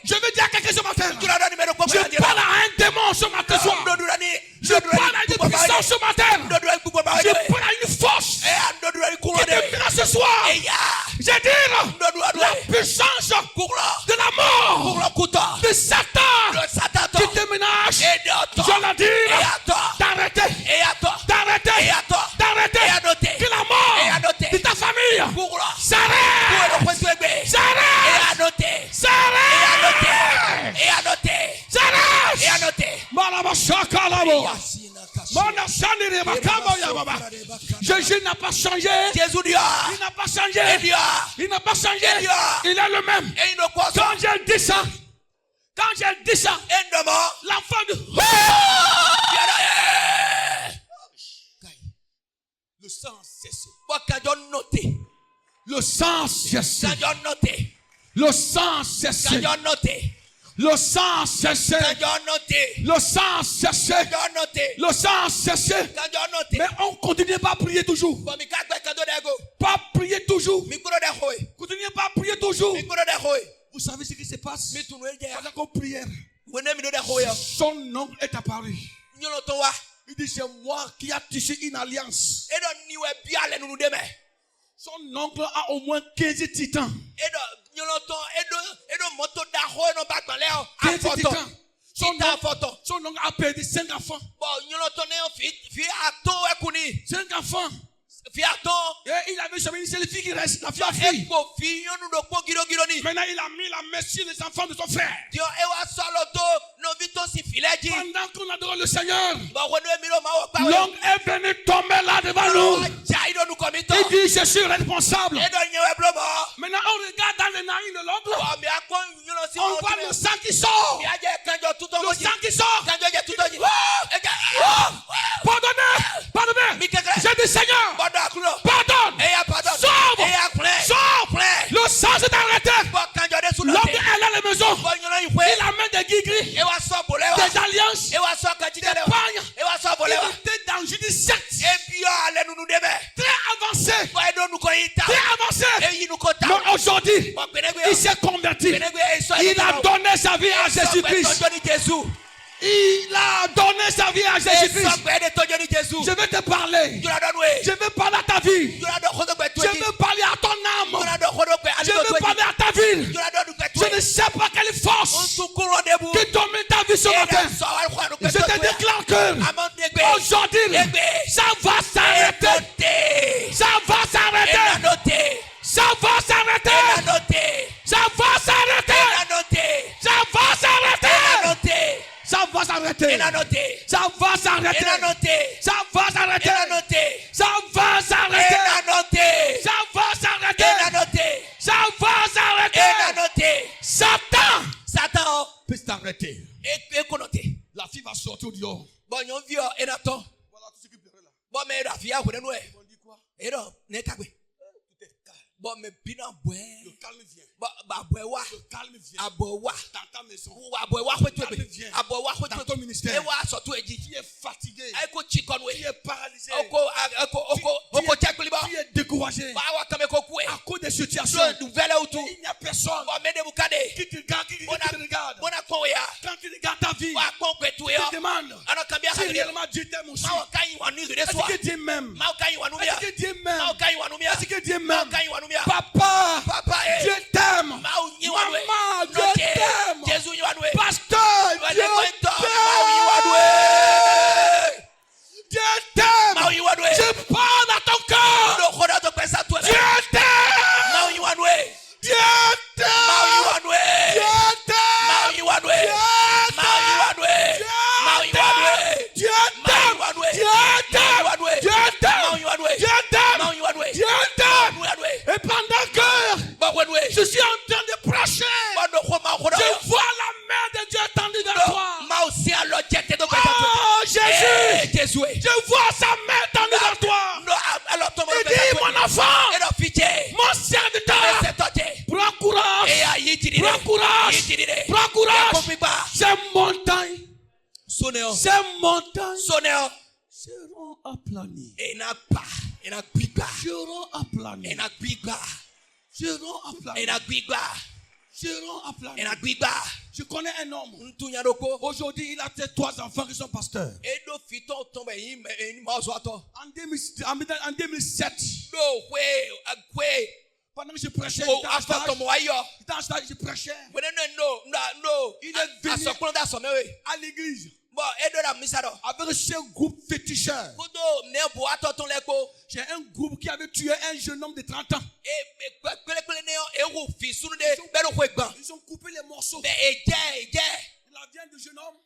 Je veux dire quelque chose ce matin. Je parle à un démon ce matin soir. Je parle à une puissance ce matin. Je parle à une force qui te mène ce soir. Je dis la puissance de la mort de Satan qui te ménage. Je la dis d'arrêter. D'arrêter. Que la mort de ta famille s'arrête. Jésus n'a pas changé. Il n'a pas changé. Il n'a pas changé. Il est le même. Quand j'ai dit ça, l'enfant de le sang cessé. Le sang cessé. Le sang cessé. Le sang cessé. Le sang cessé. Le sang cessé. Mais on continue pas à prier toujours. Pas prier toujours. Continuez pas à prier toujours. Vous savez ce qui se passe? Pendant qu'on priait, son oncle est apparu. Il dit c'est moi qui a tissé une alliance. Son oncle a au moins 15 titans. 15 titans. Son oncle a perdu 5 enfants. 5 enfants. Et il avait jamais dit c'est les filles qui restent, la fille. Maintenant il a mis la main sur les enfants de son frère. Pendant qu'on adore le Seigneur, l'homme est venu tomber là devant nous. Il dit je suis responsable. Maintenant on regarde dans les narines de l'autre. On voit le sang qui sort. Le sang qui sort. Pardonnez. J'ai dit Seigneur, pardonne. Sauve. Le sang s'est arrêté. L'homme est là à la maison. Il amène des guigris, des alliances, des pagnes. Il était dans une secte très avancée. Mais aujourd'hui, il s'est converti. Il a donné sa vie à Jésus-Christ. Il a donné sa vie à Jésus-Christ. Je vais te parler. Je vais parler à ta vie. Je vais parler à ton âme. Je vais parler à ta vie. Je ne sais pas quelle force qui domine ta vie ce matin. Je te déclare que aujourd'hui, ça va s'arrêter. Ça va s'arrêter. Ça va s'arrêter. Ça va s'arrêter. Ça va s'arrêter. Ça va s'arrêter. Ça va s'arrêter. Ça va s'arrêter. Ça va s'arrêter. Ça va s'arrêter. Ça va s'arrêter. Satan peut s'arrêter. La fille va sortir au dehors. Voilà tout ce qui pleurait là. On dit quoi? Bon, mais bien le calme vient. Le calme vient. Dans ta maison. Le calme vient. Dans ton ministère. Tu es fatigué. Tu es paralysé. Tu es découragé. À cause des situations. Il n'y a personne qui te regarde. Quand tu regardes ta vie, tu te demandes si réellement Dieu t'aime aussi. Est-ce que Dieu m'aime? Est-ce que Dieu m'aime? Est-ce que Dieu m'aime? Papa, Dieu t'aime. Maman, Dieu t'aime. Pasteur, Dieu t'aime. Dieu t'aime. Je parle à ton cœur. Dieu t'aime. Dieu t'aime. Et pendant que je suis en train de prêcher, je vois la main de Dieu tendue vers toi. Oh Jésus, je vois sa main tendue vers toi. Il dit, mon enfant, mon serviteur, prends courage, prends courage, prends courage. Ces montagnes seront aplanies. Seront aplanies. Je connais un homme. Aujourd'hui, il a peut-être 3 enfants qui sont pasteurs. En 2007, pendant que je prêchais, je prêchais. Il est venu à l'église avec ce groupe féticheur. J'ai un groupe qui avait tué un jeune homme de 30 ans. Ils ont coupé les morceaux. La viande du jeune homme,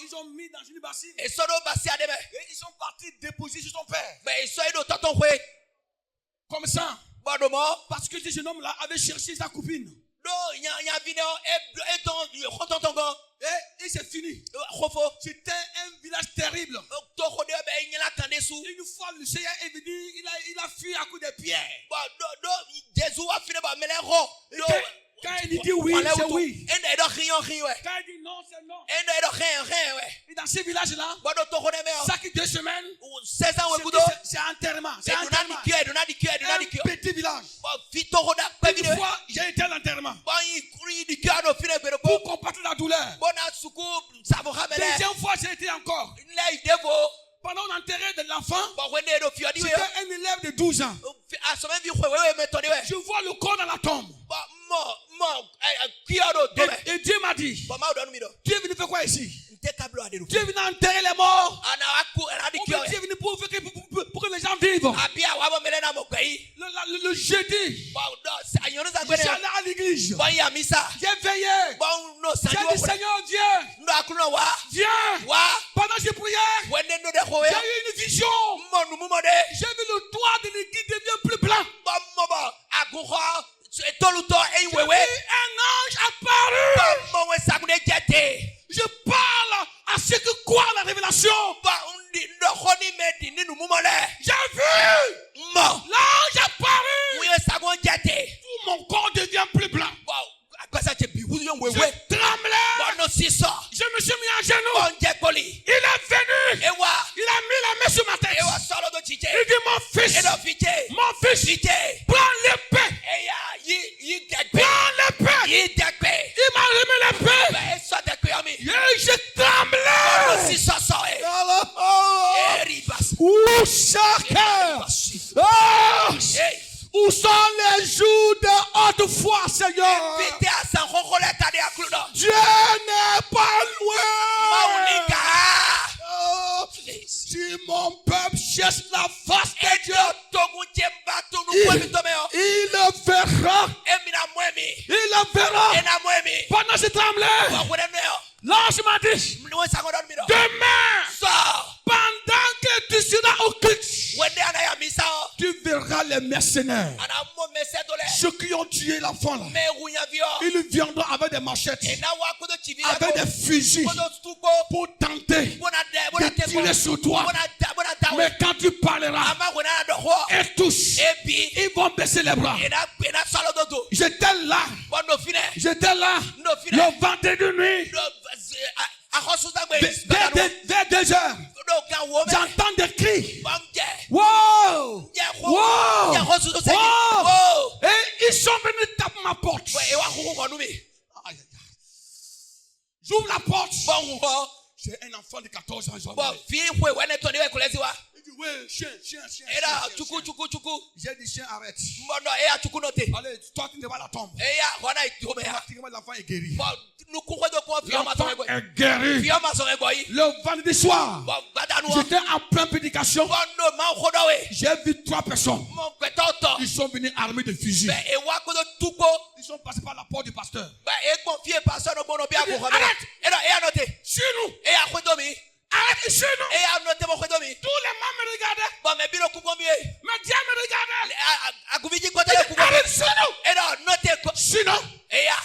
ils ont mis dans une bassine. Et ils sont partis déposer sur son père. Comme ça. Parce que ce jeune homme-là avait cherché sa copine. Et c'est fini. C'était un village terrible. Une fois le Seigneur est venu, il a fui à coups de pierre. Quand il dit oui, c'est oui. Quand il dit non, c'est non. Et dans ces villages-là, chaque 2 semaines, c'est enterrement. C'est un petit village. Une fois, j'ai été à l'enterrement pour combattre la douleur. Deuxième fois, j'ai été encore. Pendant l'enterrement de l'enfant, c'était un élève de 12 ans. Je vois le corps dans la tombe. Et Dieu m'a dit, tu es venu faire quoi ici? Tu es venu enterrer les morts? Ou bien tu es venu pour que les gens vivent? Le jeudi, j'allais à l'église. J'ai veillé. J'ai dit, Seigneur, viens. Pendant que je priais, j'ai eu une vision. J'ai vu le toit de l'église devient plus blanc. Un ange apparu. Je parle à ceux qui croient la révélation. J'ai vu l'ange apparu. Tout mon corps devient plus blanc. Je tremblais. Je me suis mis à genoux. Il est venu. Il a mis la main sur ma tête. Il dit, mon fils, prends l'épée. Prends l'épée. Pendant ce tremblement, l'ange m'a dit, demain, pendant que tu seras au culte, tu verras les mercenaires. Ceux qui ont tué l'enfant là, ils viendront avec des machettes, avec des fusils, pour tenter de tirer sur toi. Mais quand tu parleras et tous, ils vont baisser les bras. J'étais là le vendredi nuit, vers 2 heures. J'entends des cris. Wow! Wow! Wow! Et ils sont venus taper ma porte. J'ouvre la porte. J'ai un enfant de 14 ans. Il dit, oui, chien. J'ai dit, chien, arrête. Allez, toi, tu ne vas pas la tombe. L'enfant est guéri. L'enfant est guéri. Le vendredi soir, j'étais en pleine prédication. J'ai vu 3 personnes. Ils sont venus armés de fusils. Ils sont passés par la porte du pasteur. Arrête! Chez nous! Arrête chez nous! Tous les mamans me regardaient. Mais Dieu me regardait. Arrête chez nous! Sinon,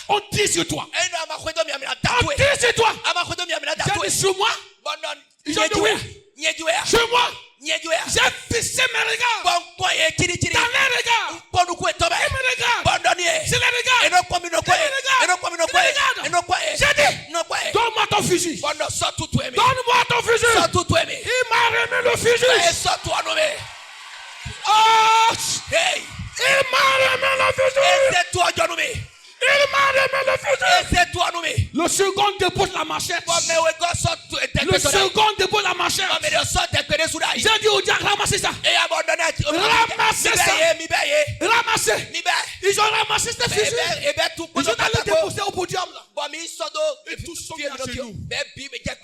on tire sur toi. On tire sur toi. J'ai dit sur moi. J'ai dit oui. Sur moi. J'ai fixé mes regards. Dans les regards. Ils me regardent. C'est les regards. J'ai dit, donne-moi ton fusil. Donne-moi ton fusil. Il m'a remis le fusil. Oh! Il m'a remis le fusil. Le second dépose la machette. Le second dépose la machette. J'ai dit au diable, ramassez ça. Ramassez ça. Ramassez. Ils ont ramassé ce fusil. Ils ont allé déposer au podium là. Et tous sont à genoux.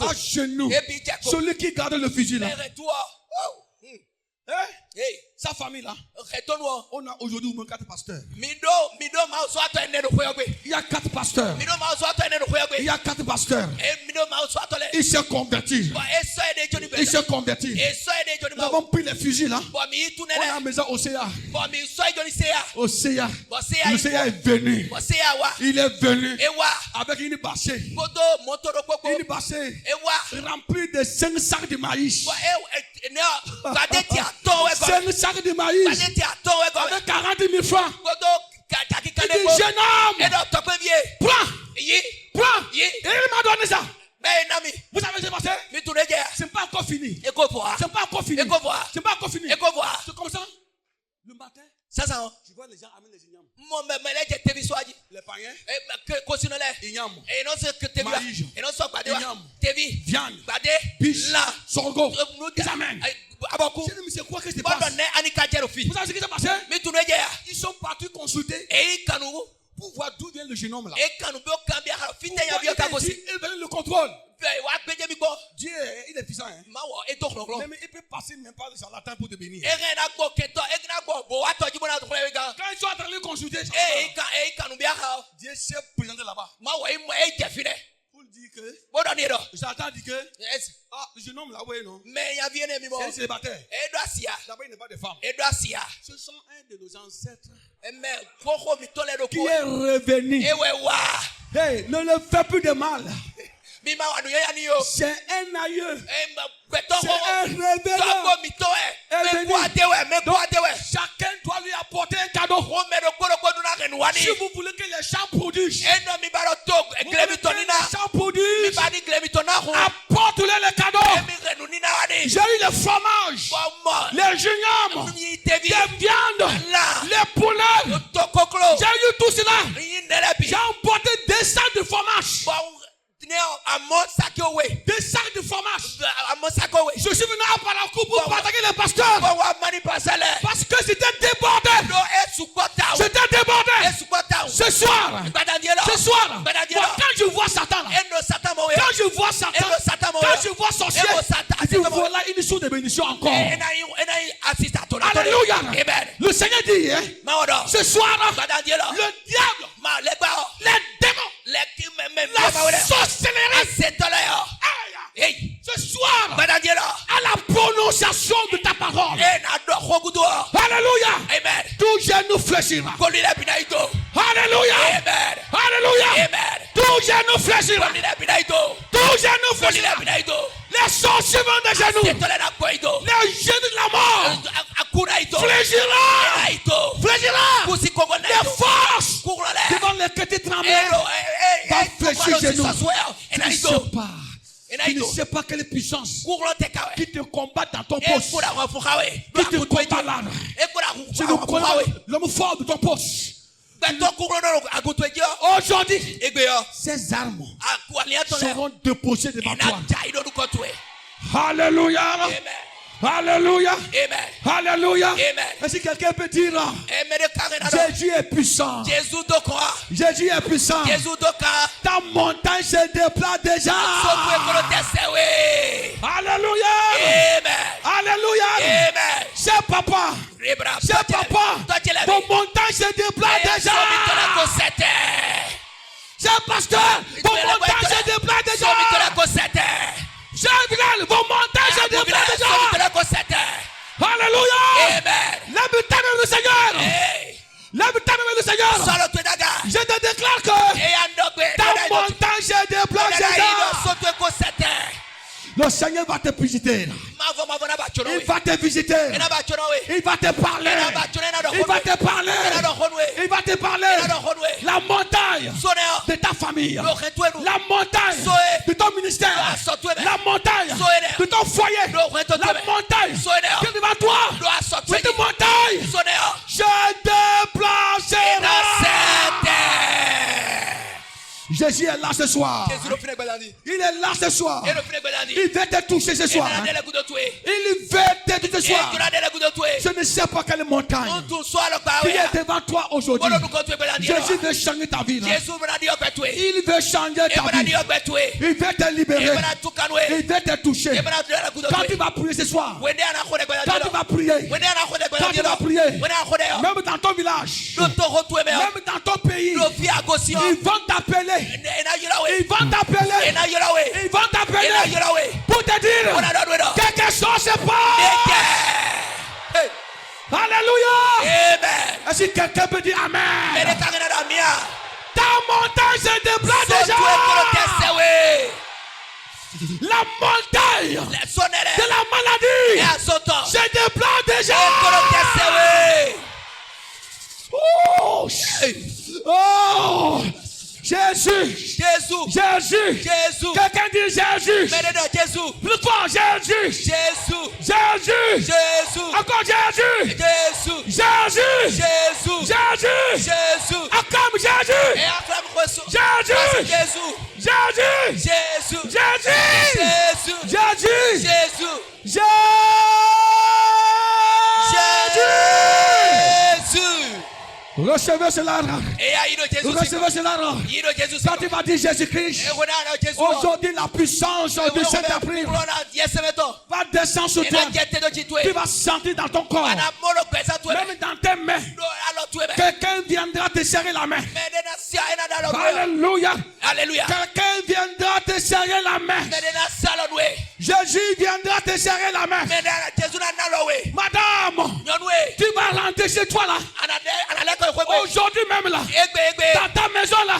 À genoux. Celui qui garde le fusil là. Sa famille là, on a aujourd'hui au moins 4 pasteurs. Il y a 4 pasteurs. Il y a 4 pasteurs. Ils se convertissent. Ils se convertissent. Nous avons pris les fusils là. On a la maison Océa. Océa. L'Océa est venu. Il est venu avec une bassée. Une bassée remplie de 5 sacs de maïs. 5 sacs de maïs avec 40 000 francs. Il dit, jeune homme, prends. Et il m'a donné ça. Vous savez ce qui s'est passé? C'est pas encore fini. C'est pas encore fini. C'est pas encore fini. C'est comme ça. Le matin, je vois les gens amener les ignames. Les païens. Ignames. Maïs. Ignames. Viande. Biche. Sorgho. Ils amènent. Je ne sais quoi que c'est pas. Vous savez ce qui s'est passé? Ils sont partis consulter pour voir d'où vient le génome là. Ils veulent le contrôle. Dieu, il est puissant. Hein? Mais il peut passer même pas le charlatan pour te bénir. Quand ils sont en train de le consulter, Dieu s'est présenté là-bas. Pour dire que Satan dit que le jeune homme là, oui, non? C'est un célibataire. D'abord, il n'est pas de femme. Ce sont un de nos ancêtres qui est revenu. Hey, ne le fais plus de mal. C'est un aïeux. C'est un révérend. Chacun doit lui apporter un cadeau. Si vous voulez que les champs produisent, apporte-les le cadeau. J'ai eu le fromage, les gingembre, les viandes, les poulets. J'ai eu tout cela. J'ai emporté des sacs de fromage. Des sacs de fromage. Je suis venu à Parakou pour partager les pasteurs. Parce que j'étais débordé. J'étais débordé. Ce soir, quand je vois Satan là, quand je vois Satan, quand je vois sorcier, je dis voilà une source de bénédiction encore. Alléluia. Le Seigneur dit, ce soir, le diable, les démons, La sorcellerie. Ce soir, à la prononciation de ta parole. Alléluia. Amen. Tout genou fléchira. Alléluia. Amen. Alléluia. Amen. Tout genou fléchira. Tout genou fléchira. Les sorciers vont des genoux. Les genoux de la mort. Fléchira. Fléchira. Les forces qui vont les quitter trembler. Va fléchir genoux. Tu ne sais pas quelle puissance qui te combat dans ton poste. Qui te combat là. C'est l'homme fort de ton poste. Aujourd'hui, ces armes seront déposées devant toi. Alléluia. Alléluia. Amen. Alléluia. Amen. Est-ce que quelqu'un peut dire Jésus est puissant. Jésus est puissant. Ta montagne se déplace déjà. Alléluia. Amen. Alléluia. Amen. C'est papa. C'est papa. Ton montagne se déplace déjà. C'est pasteur. Ton montagne se déplace déjà. Général, vos montagnes se déplacent déjà. Alléluia. Amen. L'habitant du Seigneur. L'habitant du Seigneur. Je te déclare que ta montagne se déplace déjà. Le Seigneur va te visiter. Il va te visiter. Il va te parler. Il va te parler. Il va te parler. La montagne de ta famille. La montagne de ton ministère. La montagne de ton foyer. La montagne qui est devant toi. Cette montagne se déplacera. Jésus est là ce soir. Il est là ce soir. Il veut te toucher ce soir. Il veut te toucher ce soir. Je ne sais pas quelle montagne qui est devant toi aujourd'hui. Jésus veut changer ta vie. Il veut changer ta vie. Il veut te libérer. Il veut te toucher. Quand tu vas prier ce soir, quand tu vas prier, quand tu vas prier, même dans ton village, même dans ton pays, ils vont t'appeler. Ils vont t'appeler. Ils vont t'appeler pour te dire quelque chose se passe. Alléluia. Amen. Est-ce que quelqu'un peut dire Amen? Ta montagne se déplace déjà. La montagne de la maladie se déplace déjà. Oh, Jésus. Quelqu'un dit Jésus. Plus fort, Jésus. Encore Jésus. Acclame Jésus. Recevez cela. Recevez cela. Quand tu vas dire Jésus-Christ, aujourd'hui la puissance de cet april va descendre sur toi. Tu vas sentir dans ton corps, même dans tes mains, quelqu'un viendra te serrer la main. Alléluia. Quelqu'un viendra te serrer la main. Jésus viendra te serrer la main. Madame, tu vas rentrer chez toi là. Aujourd'hui même là, dans ta maison là,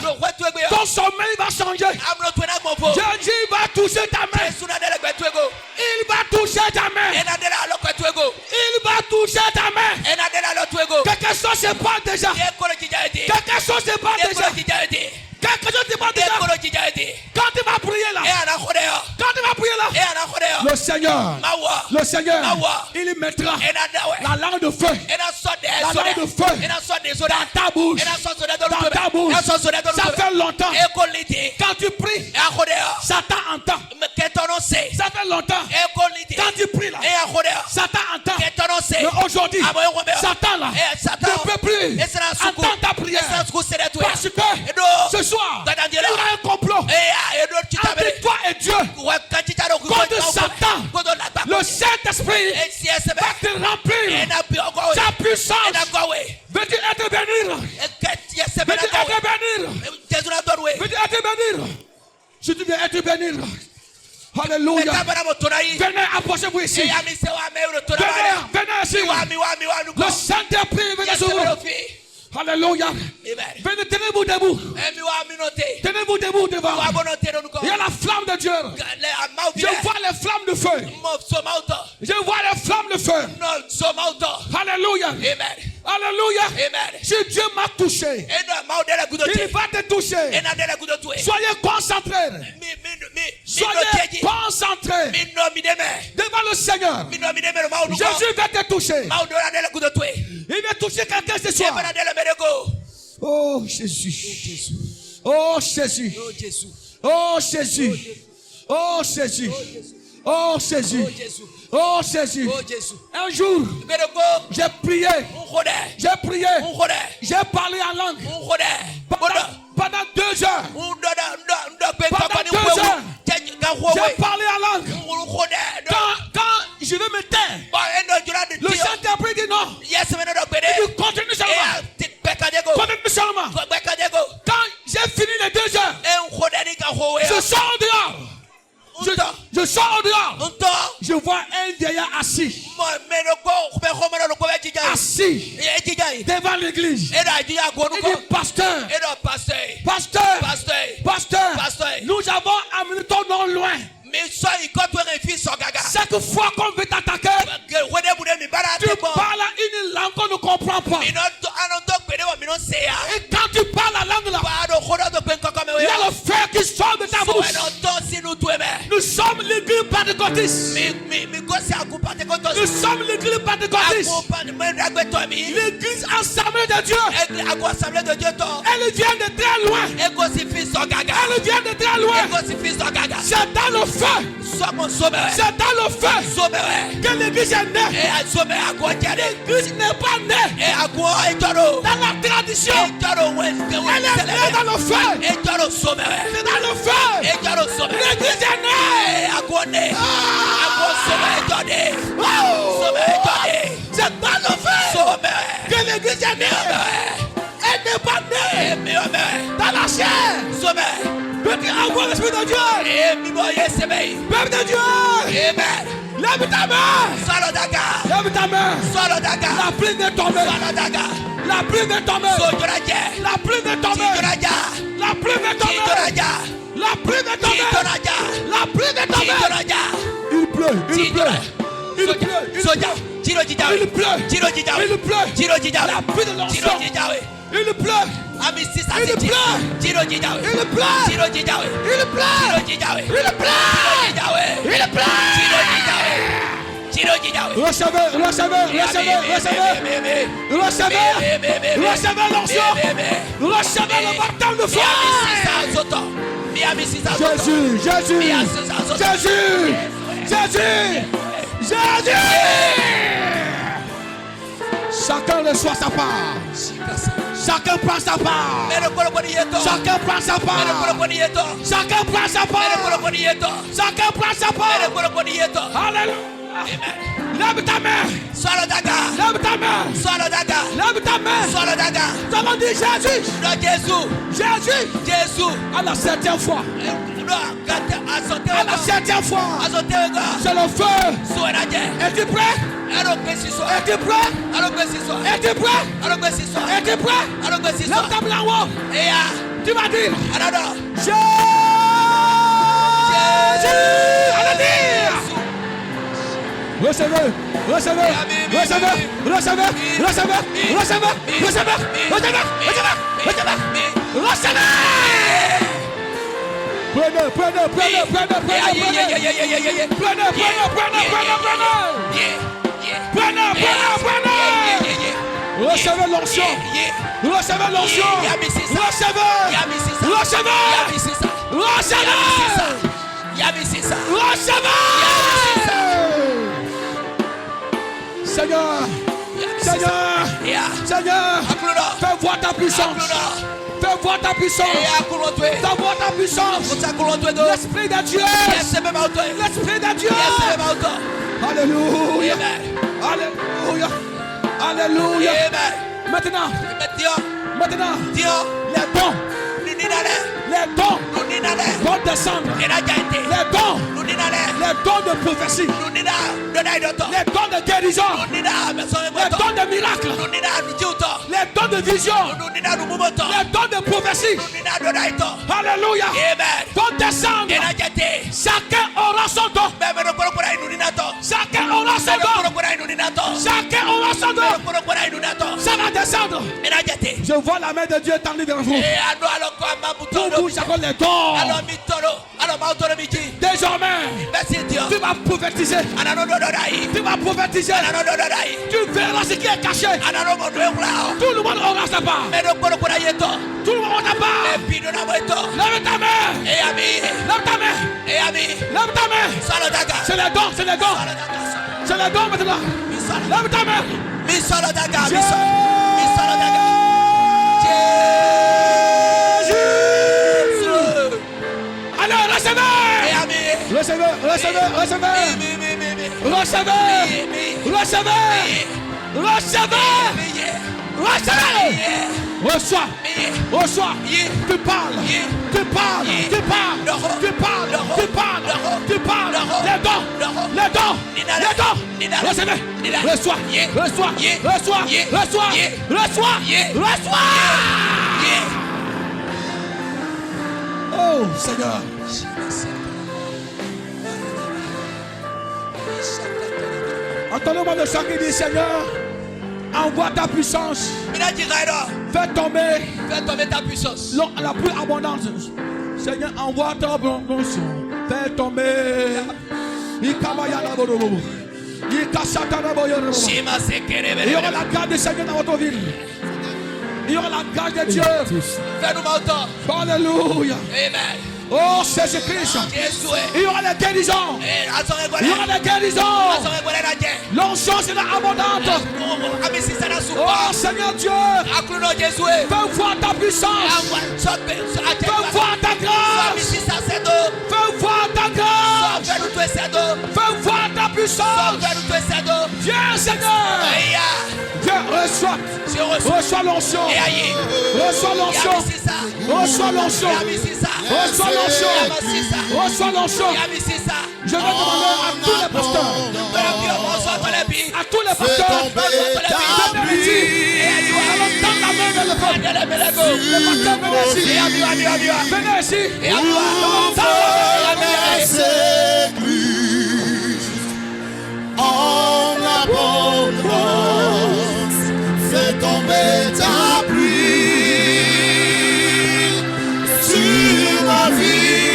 ton sommeil va changer. Jésus va toucher ta main. Il va toucher ta main. Il va toucher ta main. Quelque chose se passe déjà. Quelque chose se passe déjà. Quelque chose se passe déjà. Quand tu vas prier là, le Seigneur, il mettra la langue de feu. La langue de feu dans ta bouche. Dans ta bouche. Ça fait longtemps. Quand tu pries, Satan entend. Ça fait longtemps. Quand tu pries là, Satan entend. Mais aujourd'hui, Satan là ne peut plus entendre ta prière. Parce que ce soir, il y aura un complot entre toi et Dieu contre Satan. Le Saint-Esprit va te remplir. Sa puissance. Veux-tu intervenir? Veux-tu intervenir? Veux-tu intervenir? bénir. Je dis bien être béni. Alléluia. Venez, approchez-vous ici. Venez ici. Le Saint-Esprit, venez sur vous. Alléluia. Venez, tenez-vous debout. Tenez-vous debout devant. Il y a la flamme de Dieu. Je vois les flammes de feu. Je vois les flammes de feu. Alléluia. Alléluia. Si Dieu m'a touché, il va te toucher. Soyez concentrés. Soyez concentrés devant le Seigneur. Jésus va te toucher. Il va toucher quelqu'un ce soir. Oh Jésus. Oh Jésus. Oh Jésus. Oh Jésus. Oh Jésus. Oh Jésus. Un jour, j'ai prié. J'ai parlé en langue. Pendant 2 heures. Pendant 2 heures. J'ai parlé en langue. Quand je vais me taire, le Saint-Esprit dit non. Il dit continue seulement. Continue seulement. Quand j'ai fini les 2 heures, je sors dehors. Je sors dehors. Je vois un vieillard assis. Assis devant l'église. Il dit pasteur. Pasteur. Nous avons amené ton nom loin. Chaque fois qu'on veut t'attaquer, tu parles une langue qu'on ne comprend pas. Et quand tu parles la langue là, il y a le feu qui sort de ta bouche. Nous sommes l'église pentecôtiste. Nous sommes l'église pentecôtiste. L'église assemblée de Dieu. Elle vient de très loin. Elle vient de très loin. C'est dans le feu. C'est dans le feu que l'église est née. L'église n'est pas née dans la tradition. Elle est née dans le feu. C'est dans le feu. L'église est née. C'est dans le feu que l'église est née. Elle n'est pas née dans la chair. Peux-tu avoir l'esprit de Dieu? Peuple de Dieu. Lève ta main. Lève ta main. La pluie est tombée. La pluie est tombée. La pluie est tombée. La pluie est tombée. La pluie est tombée. La pluie est tombée. Il pleut. Il pleut. Il pleut. Il pleut. Il pleut. La pluie de l'onction. Il pleut. Il pleut. Recevez l'onction. Recevez le baptême de feu. Jésus. Chacun reçoit sa part. Chacun prend sa part. Chacun prend sa part. Chacun prend sa part. Chacun prend sa part. Alléluia. Lève ta main. Lève ta main. Lève ta main. Nous allons dire Jésus. À la 7e fois. À la 7e fois. C'est le feu. Es-tu prêt? Es-tu prêt? Es-tu prêt? Lève ta main en haut. Tu vas dire Jésus. Allez dire. Recevez. Recevez l'onction. Seigneur, fais voir ta puissance. L'Esprit de Dieu. Alléluia. Maintenant, les dons dons descendent. Les dons de prophétie. Les dons de guérison. Les dons de miracles. Les dons de vision. Les dons de prophétie. Alléluia. Dons descendent. Chacun aura son don. Chacun aura son don. Chacun aura son don. Ça va descendre. Je vois la main de Dieu tendue vers vous. Pour vous, j'accorde les dons. Désormais, tu vas prophétiser. Tu vas prophétiser. Tu verras ce qui est caché. Tout le monde aura sa part. Tout le monde aura sa part. Lève ta main. Lève ta main. Lève ta main. C'est les dons. C'est les dons. C'est les dons maintenant. Lève ta main. Allez, recevez. Recevez. Reçois. Tu parles. Les dons. Recevez. Reçois. Oh Seigneur. Entendez-moi de chacun dit Seigneur, envoie ta puissance. Fais tomber ta puissance. La plus abondante. Seigneur, envoie ta puissance. Fais tomber. Il y aura la grâce du Seigneur dans votre ville. Il y aura la grâce de Dieu. Fais-nous m'entendre. Alléluia. Amen. Oh Jésus-Christ. Il y aura la guérison. Il y aura la guérison. L'onction sera abondante. Oh Seigneur Dieu. Fais voir ta puissance. Fais voir ta grâce. Fais voir ta grâce. Fais voir ta puissance. Viens Seigneur. Viens, reçois l'onction. Reçois l'onction. Reçois l'onction. Reçois l'onction. Je vais demander à tous les pasteurs. À tous les pasteurs. Venez ici. En abondance, fais tomber ta pluie sur ma vie,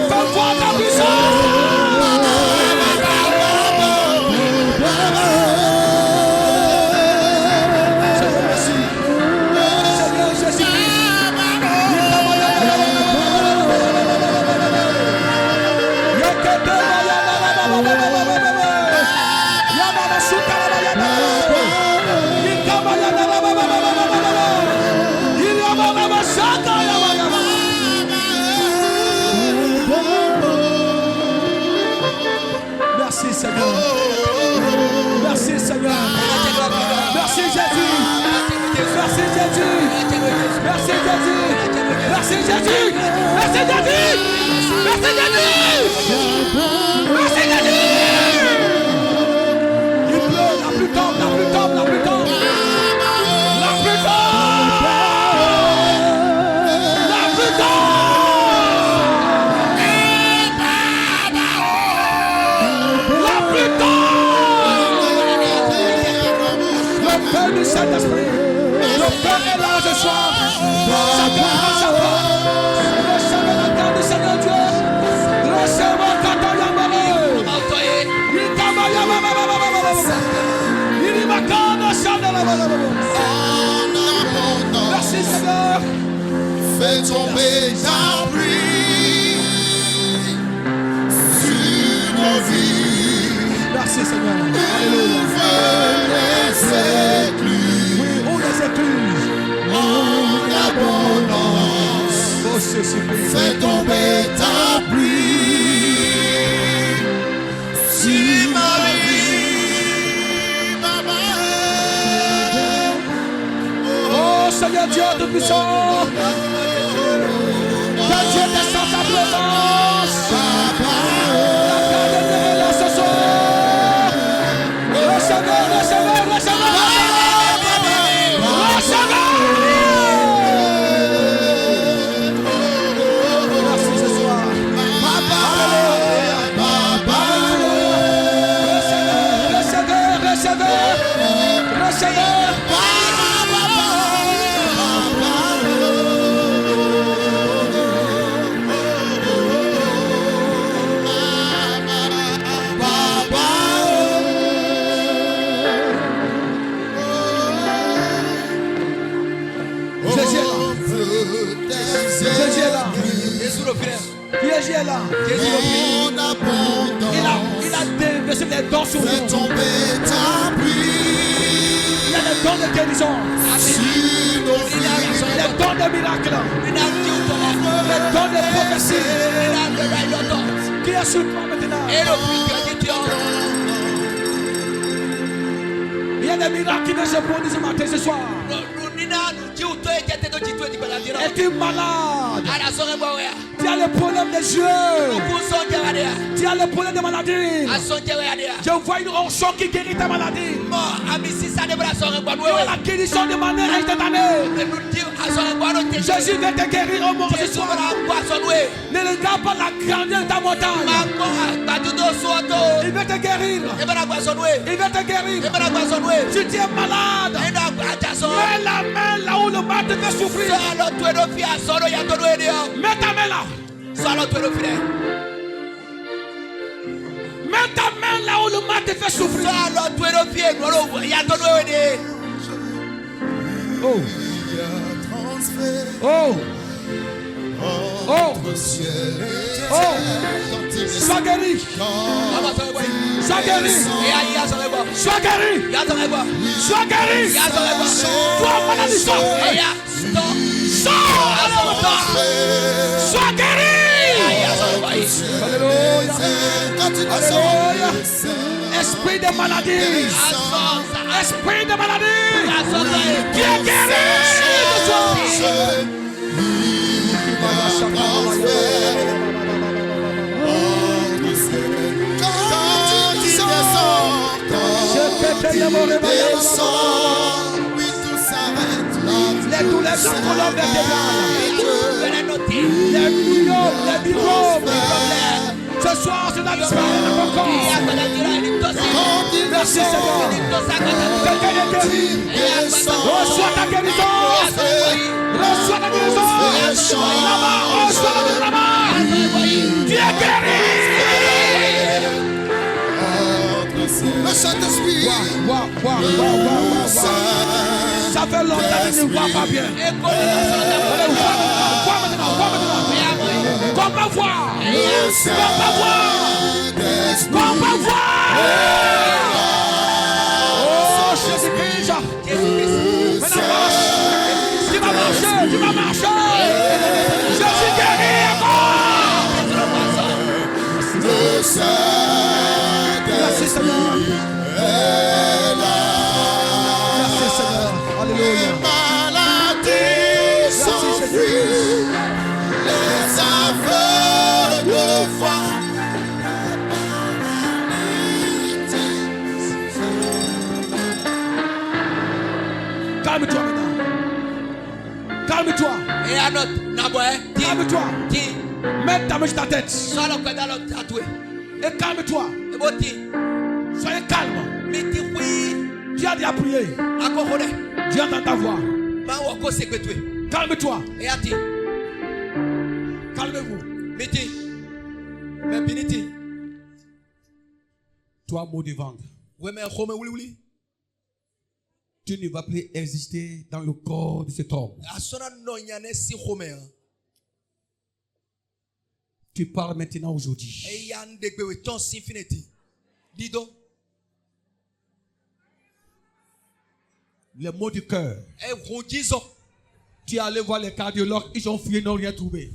Papa. Recevez abondance. Merci Seigneur. Fais tomber ta pluie sur nos vies. Merci Seigneur. Alléluia. Ouvre les écluses. Oui, ouvre les écluses. En abondance. Oh, c'est fais tomber ta pluie sur ma vie, Baba. Oh Seigneur Dieu Tout-Puissant, que Dieu descende ta présence. La paix de Dieu est là ce soir. Recevez, recevez, recevez. Jésus est là. Il a déversé les dons sur nous. Fais tomber ta pluie. Il a les dons de guérison. Les dons de miracles. Les dons de prophétie. Qui est sur toi maintenant? Il y a des miracles qui ne se produisent ce matin, ce soir. Es-tu malade? Tu as le problème des yeux. Tu as le problème de maladie. Je vois une onction qui guérit ta maladie. Tu as la guérison de manière instantanée. Jésus veut te guérir au monde ce soir. Ne regarde pas la grandeur de ta montagne. Il veut te guérir. Il veut te guérir. Si tu es malade, mets la main là où le mal te fait souffrir. Mets ta main là. Mets ta main là où le mal te fait souffrir. Oh. Oh. Oh. Oh. Sois guéri. Sois guéri. Sois guéri. Sois guéri. Toi, maladie, sors. Sors. Sois guéri. Alléluia. Alléluia. Esprit de maladie. Esprit de maladie. Qui est guéri de toi. Les douleurs de la colonne vertébrale, les millions, les microbes, ce soir c'est la disparition de mon corps. Merci Seigneur. Quelqu'un est guéri. Reçois ta guérison. Reçois ta guérison. Là-bas, reçois la guérison là-bas. Tu es guéri. Le Saint-Esprit. Ça fait longtemps que je ne vois pas bien. Allez, vois maintenant. Qu'on peut voir. Oh, Jésus-Christ. Maintenant, tu vas marcher. Je suis guéri encore. Le Saint-Esprit. Merci Seigneur. Merci Seigneur. Alléluia. Maladies s'enfuient, les aveugles voient. Calme-toi maintenant. Calme-toi. Calme-toi. Mets ta main sur ta tête. Et calme-toi. Soyez calme. Dieu a déjà prié. Dieu entend ta voix. Calme-toi. Calmez-vous. Toi, mot de ventre. Tu ne vas plus exister dans le corps de cet homme. Tu parles maintenant aujourd'hui. Les mots du cœur. Tu es allé voir les cardiologues, ils ont fouillé, ils n'ont rien trouvé.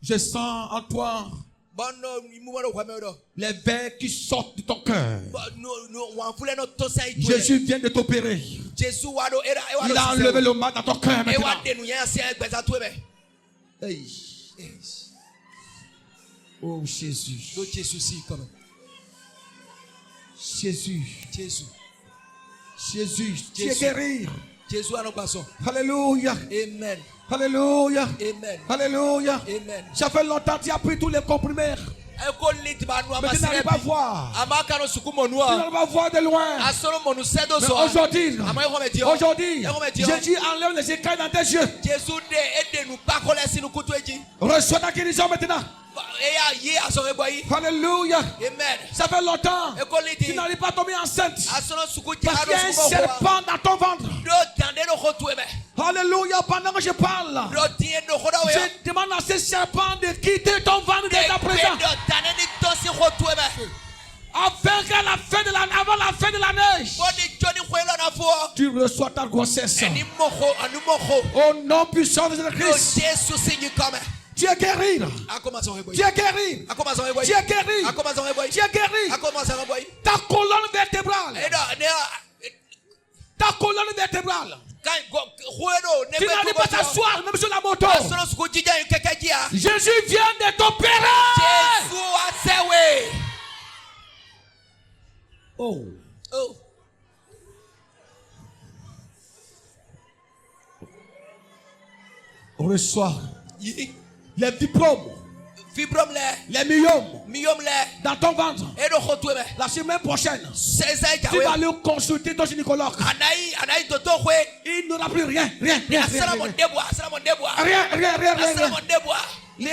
Je sens en toi les vers qui sortent de ton cœur. Jésus vient de t'opérer. Il a enlevé le mal dans ton cœur maintenant. Hey. Oh Jésus. Jésus. Jésus, tu es guéri. Alléluia. Amen. Alléluia. Amen. Alléluia. Amen. Ça fait longtemps que tu as pris tous les comprimés. Mais tu n'arrives pas à voir. Tu n'arrives pas à voir de loin. Mais aujourd'hui, Jésus enlève les écailles dans tes yeux. Reçois ta guérison maintenant. Alléluia. Amen. Ça fait longtemps. Tu n'arrives pas à tomber enceinte. Parce qu'il y a un serpent dans ton ventre. Alléluia. Pendant que je parle, je demande à ce serpent de quitter ton ventre dès à présent. Avant la fin de l'année, tu reçois ta grossesse. Au nom puissant de Jésus-Christ. Tu es guéri. Tu es guéri. Tu es guéri. Tu es guéri. Ta colonne vertébrale. Ta colonne vertébrale. Tu n'arrives pas à t'asseoir même sur la moto. Jésus vient de t'opérer. Oh. Reçois les diplômes, les myomes dans ton ventre. La semaine prochaine, tu vas aller consulter ton gynécologue. Il n'aura plus rien. Rien. Il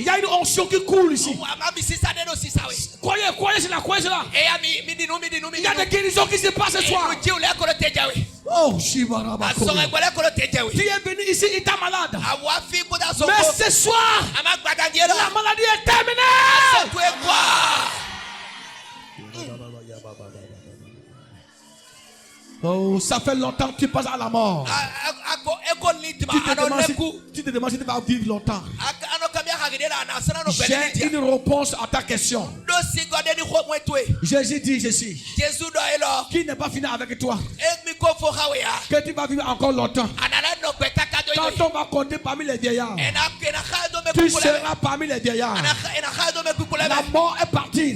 y a une onction qui coule ici. Croyez cela. Il y a des guérisons qui se passent ce soir. Oh, Shibaraba. Tu es venu ici, il t'a malade. Mais ce soir, la maladie est terminée. Oh, ça fait longtemps que tu passes à la mort. Tu te demandes si tu vas vivre longtemps. J'ai une réponse à ta question. Jésus dit ceci. Qui n'est pas fini avec toi. Que tu vas vivre encore longtemps. Quand on va compter parmi les vieillards, tu seras parmi les vieillards. La mort est partie.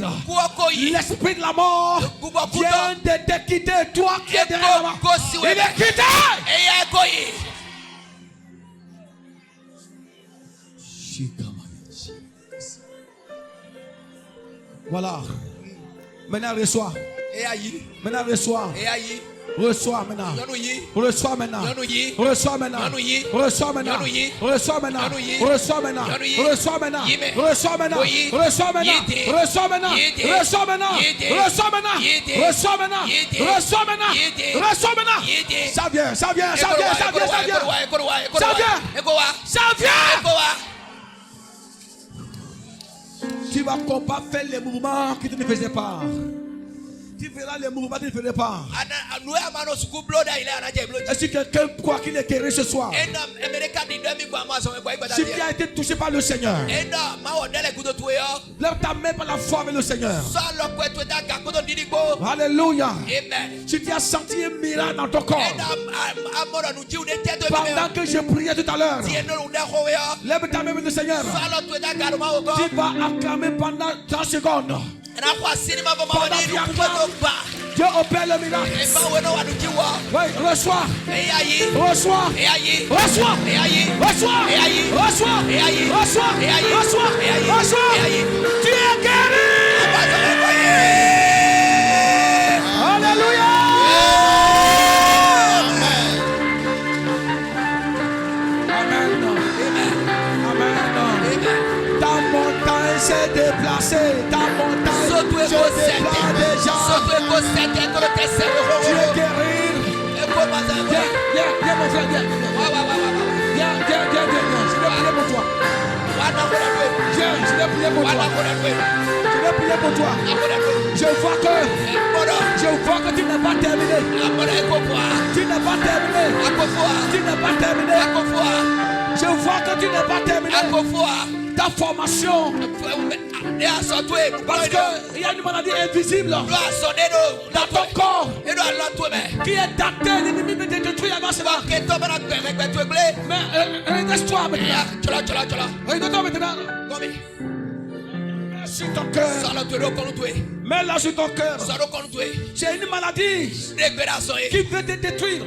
L'esprit de la mort vient de te quitter. Toi qui es derrière la mort, il est quitté. Voilà. Maintenant reçois. Maintenant reçois. Reçois maintenant. Reçois maintenant. Reçois maintenant. Reçois maintenant. Reçois maintenant. Reçois maintenant. Reçois maintenant. Reçois maintenant. Reçois maintenant. Reçois maintenant. Reçois maintenant. Reçois maintenant. Reçois maintenant. Reçois maintenant. Reçois maintenant. Ça vient. Ça vient. Ça vient. Ça vient. Ça vient. Ça vient. Ça vient. Tu vas pas faire les mouvements que tu ne faisais pas. Tu feras les mouvements que tu ne faisais pas. Est-ce que quelqu'un croit qu'il est guéri ce soir? Si tu as été touché par le Seigneur, lève ta main par la foi avec le Seigneur. Alléluia. Si tu as senti un miracle dans ton corps, pendant que je priais tout à l'heure, lève ta main avec le Seigneur. Tu vas acclamer pendant 30 secondes. Dieu opère le miracle. Oui, reçois. Reçois. Reçois. Reçois. Reçois. Reçois. Reçois. Tu es guéri. Alléluia. Amen. Amen. Ta montagne s'est déplacée. Ta montagne Viens mon frère, viens. Je vais prier pour toi. Je vais prier pour toi. Je vois que tu n'es pas terminé. Tu n'es pas terminé. Je vois que tu n'es pas terminé. Ta formation. Parce qu'il y a une maladie invisible dans ton corps qui est datée. L'ennemi me détruit avant cela. Mais reste-toi maintenant. Regarde-toi maintenant. Sur ton cœur. Mets-la sur ton cœur. J'ai une maladie qui veut te détruire.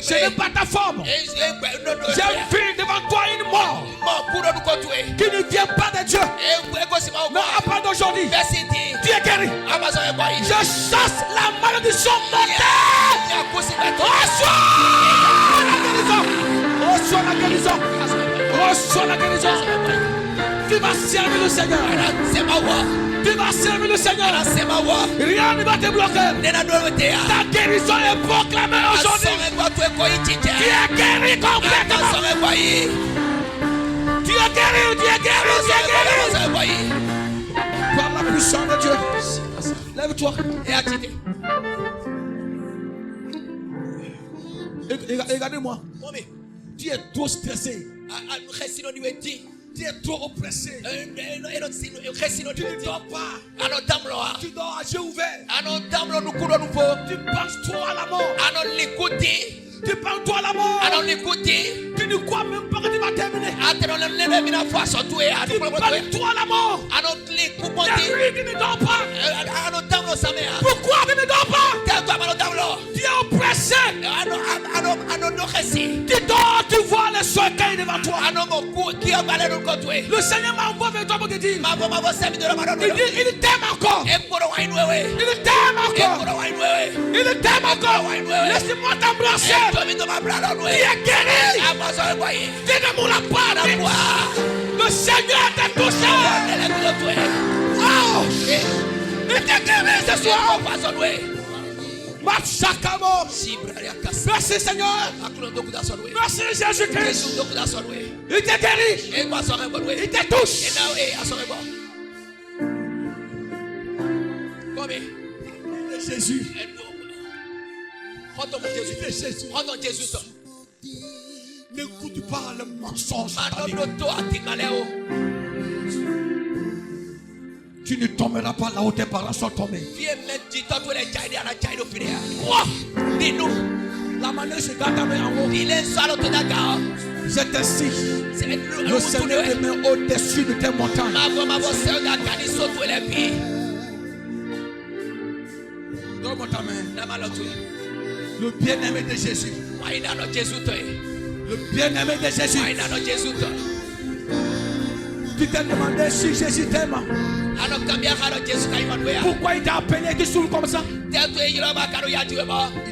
Ce n'est pas ta forme. J'ai vu devant toi une mort qui ne vient pas de Dieu. Mais à part d'aujourd'hui, tu es guéri. Je chasse la malédiction mortelle. Reçois la guérison. Reçois la guérison. Tu vas servir le Seigneur. Tu vas servir le Seigneur. Rien ne va te bloquer. Ta guérison est proclamée aujourd'hui. Tu es guéri complètement. Tu es guéri. Par la puissance de Dieu. Lève-toi. Et regardez-moi. Tu es trop stressé. Tu es trop oppressé. Tu ne dors pas. Tu dors à yeux ouverts. Tu penses trop à la mort. Tu penses trop à la mort. Tu ne crois même pas que tu vas terminer. Tu penses trop à la mort. La nuit, tu ne dors pas. Pourquoi tu ne dors pas? Tu es oppressé. Tu dors, tu vois les cercueils devant toi. Le Seigneur m'envoie vers toi pour te dire. Il t'aime encore. Il t'aime encore. Laisse-moi t'embrasser. Tu es guéri. Tu ne mourras pas. Le Seigneur t'a touché. Oh, il t'a guéri ce soir. Merci Seigneur. Merci Jésus-Christ. Il t'a guéri. Il t'a touché. Jésus. Jésus. N'écoute pas le mensonge. Tu ne tomberas pas là où tes parents sont tombés. Quoi? Dis-nous. La manière je garde ta main en haut. C'est ainsi. Le Seigneur te met au-dessus de tes montagnes. Donne-moi ta main. Le bien-aimé de Jésus. Le bien-aimé de Jésus. Tu t'es demandé si Jésus t'aime. Pourquoi il t'a appelé et te saoule comme ça? Il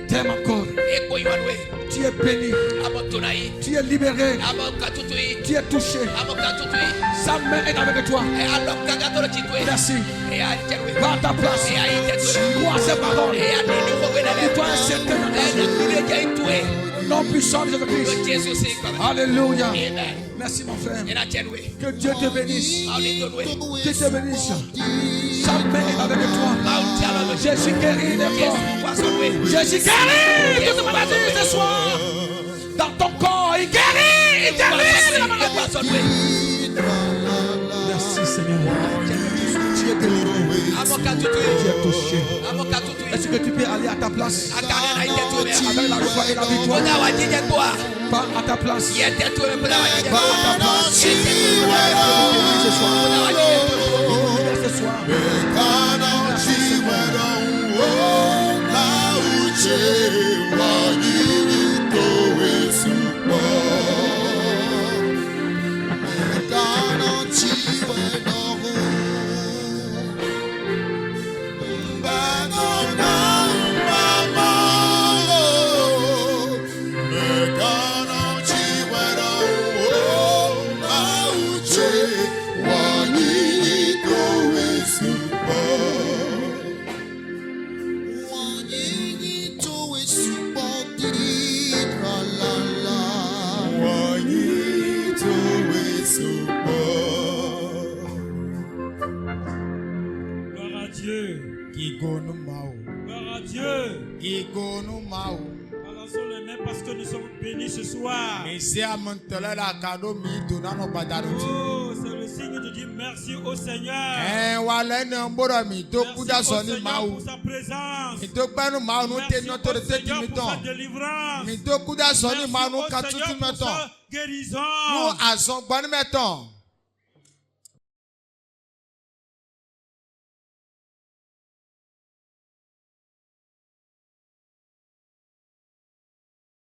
t'aime encore. Tu es béni. Tu es libéré. Tu es touché. Sa main est avec toi. Merci. Va à ta place. Crois ces paroles. Et toi un certain nom puissant de Jésus-Christ. Alléluia. Merci mon frère. Que Dieu te bénisse. Dieu te bénisse. Sa main est avec toi. Jésus guérit les corps. Jésus guérit toute maladie ce soir. Dans ton corps, il guérit. Il guérit la maladie. Merci Seigneur. Tu es délivré. Tu es touché. Est-ce que tu peux aller à ta place avec la joie et la victoire? Va à ta place. Va à ta place. Ce soir. Wanyito Dieu. Gloire à Dieu. Balançons les mains parce que nous sommes bénis ce soir. Oh, c'est le signe de dire merci au Seigneur. Merci au Seigneur pour sa présence. Merci au Seigneur pour sa délivrance. Merci au Seigneur pour sa guérison.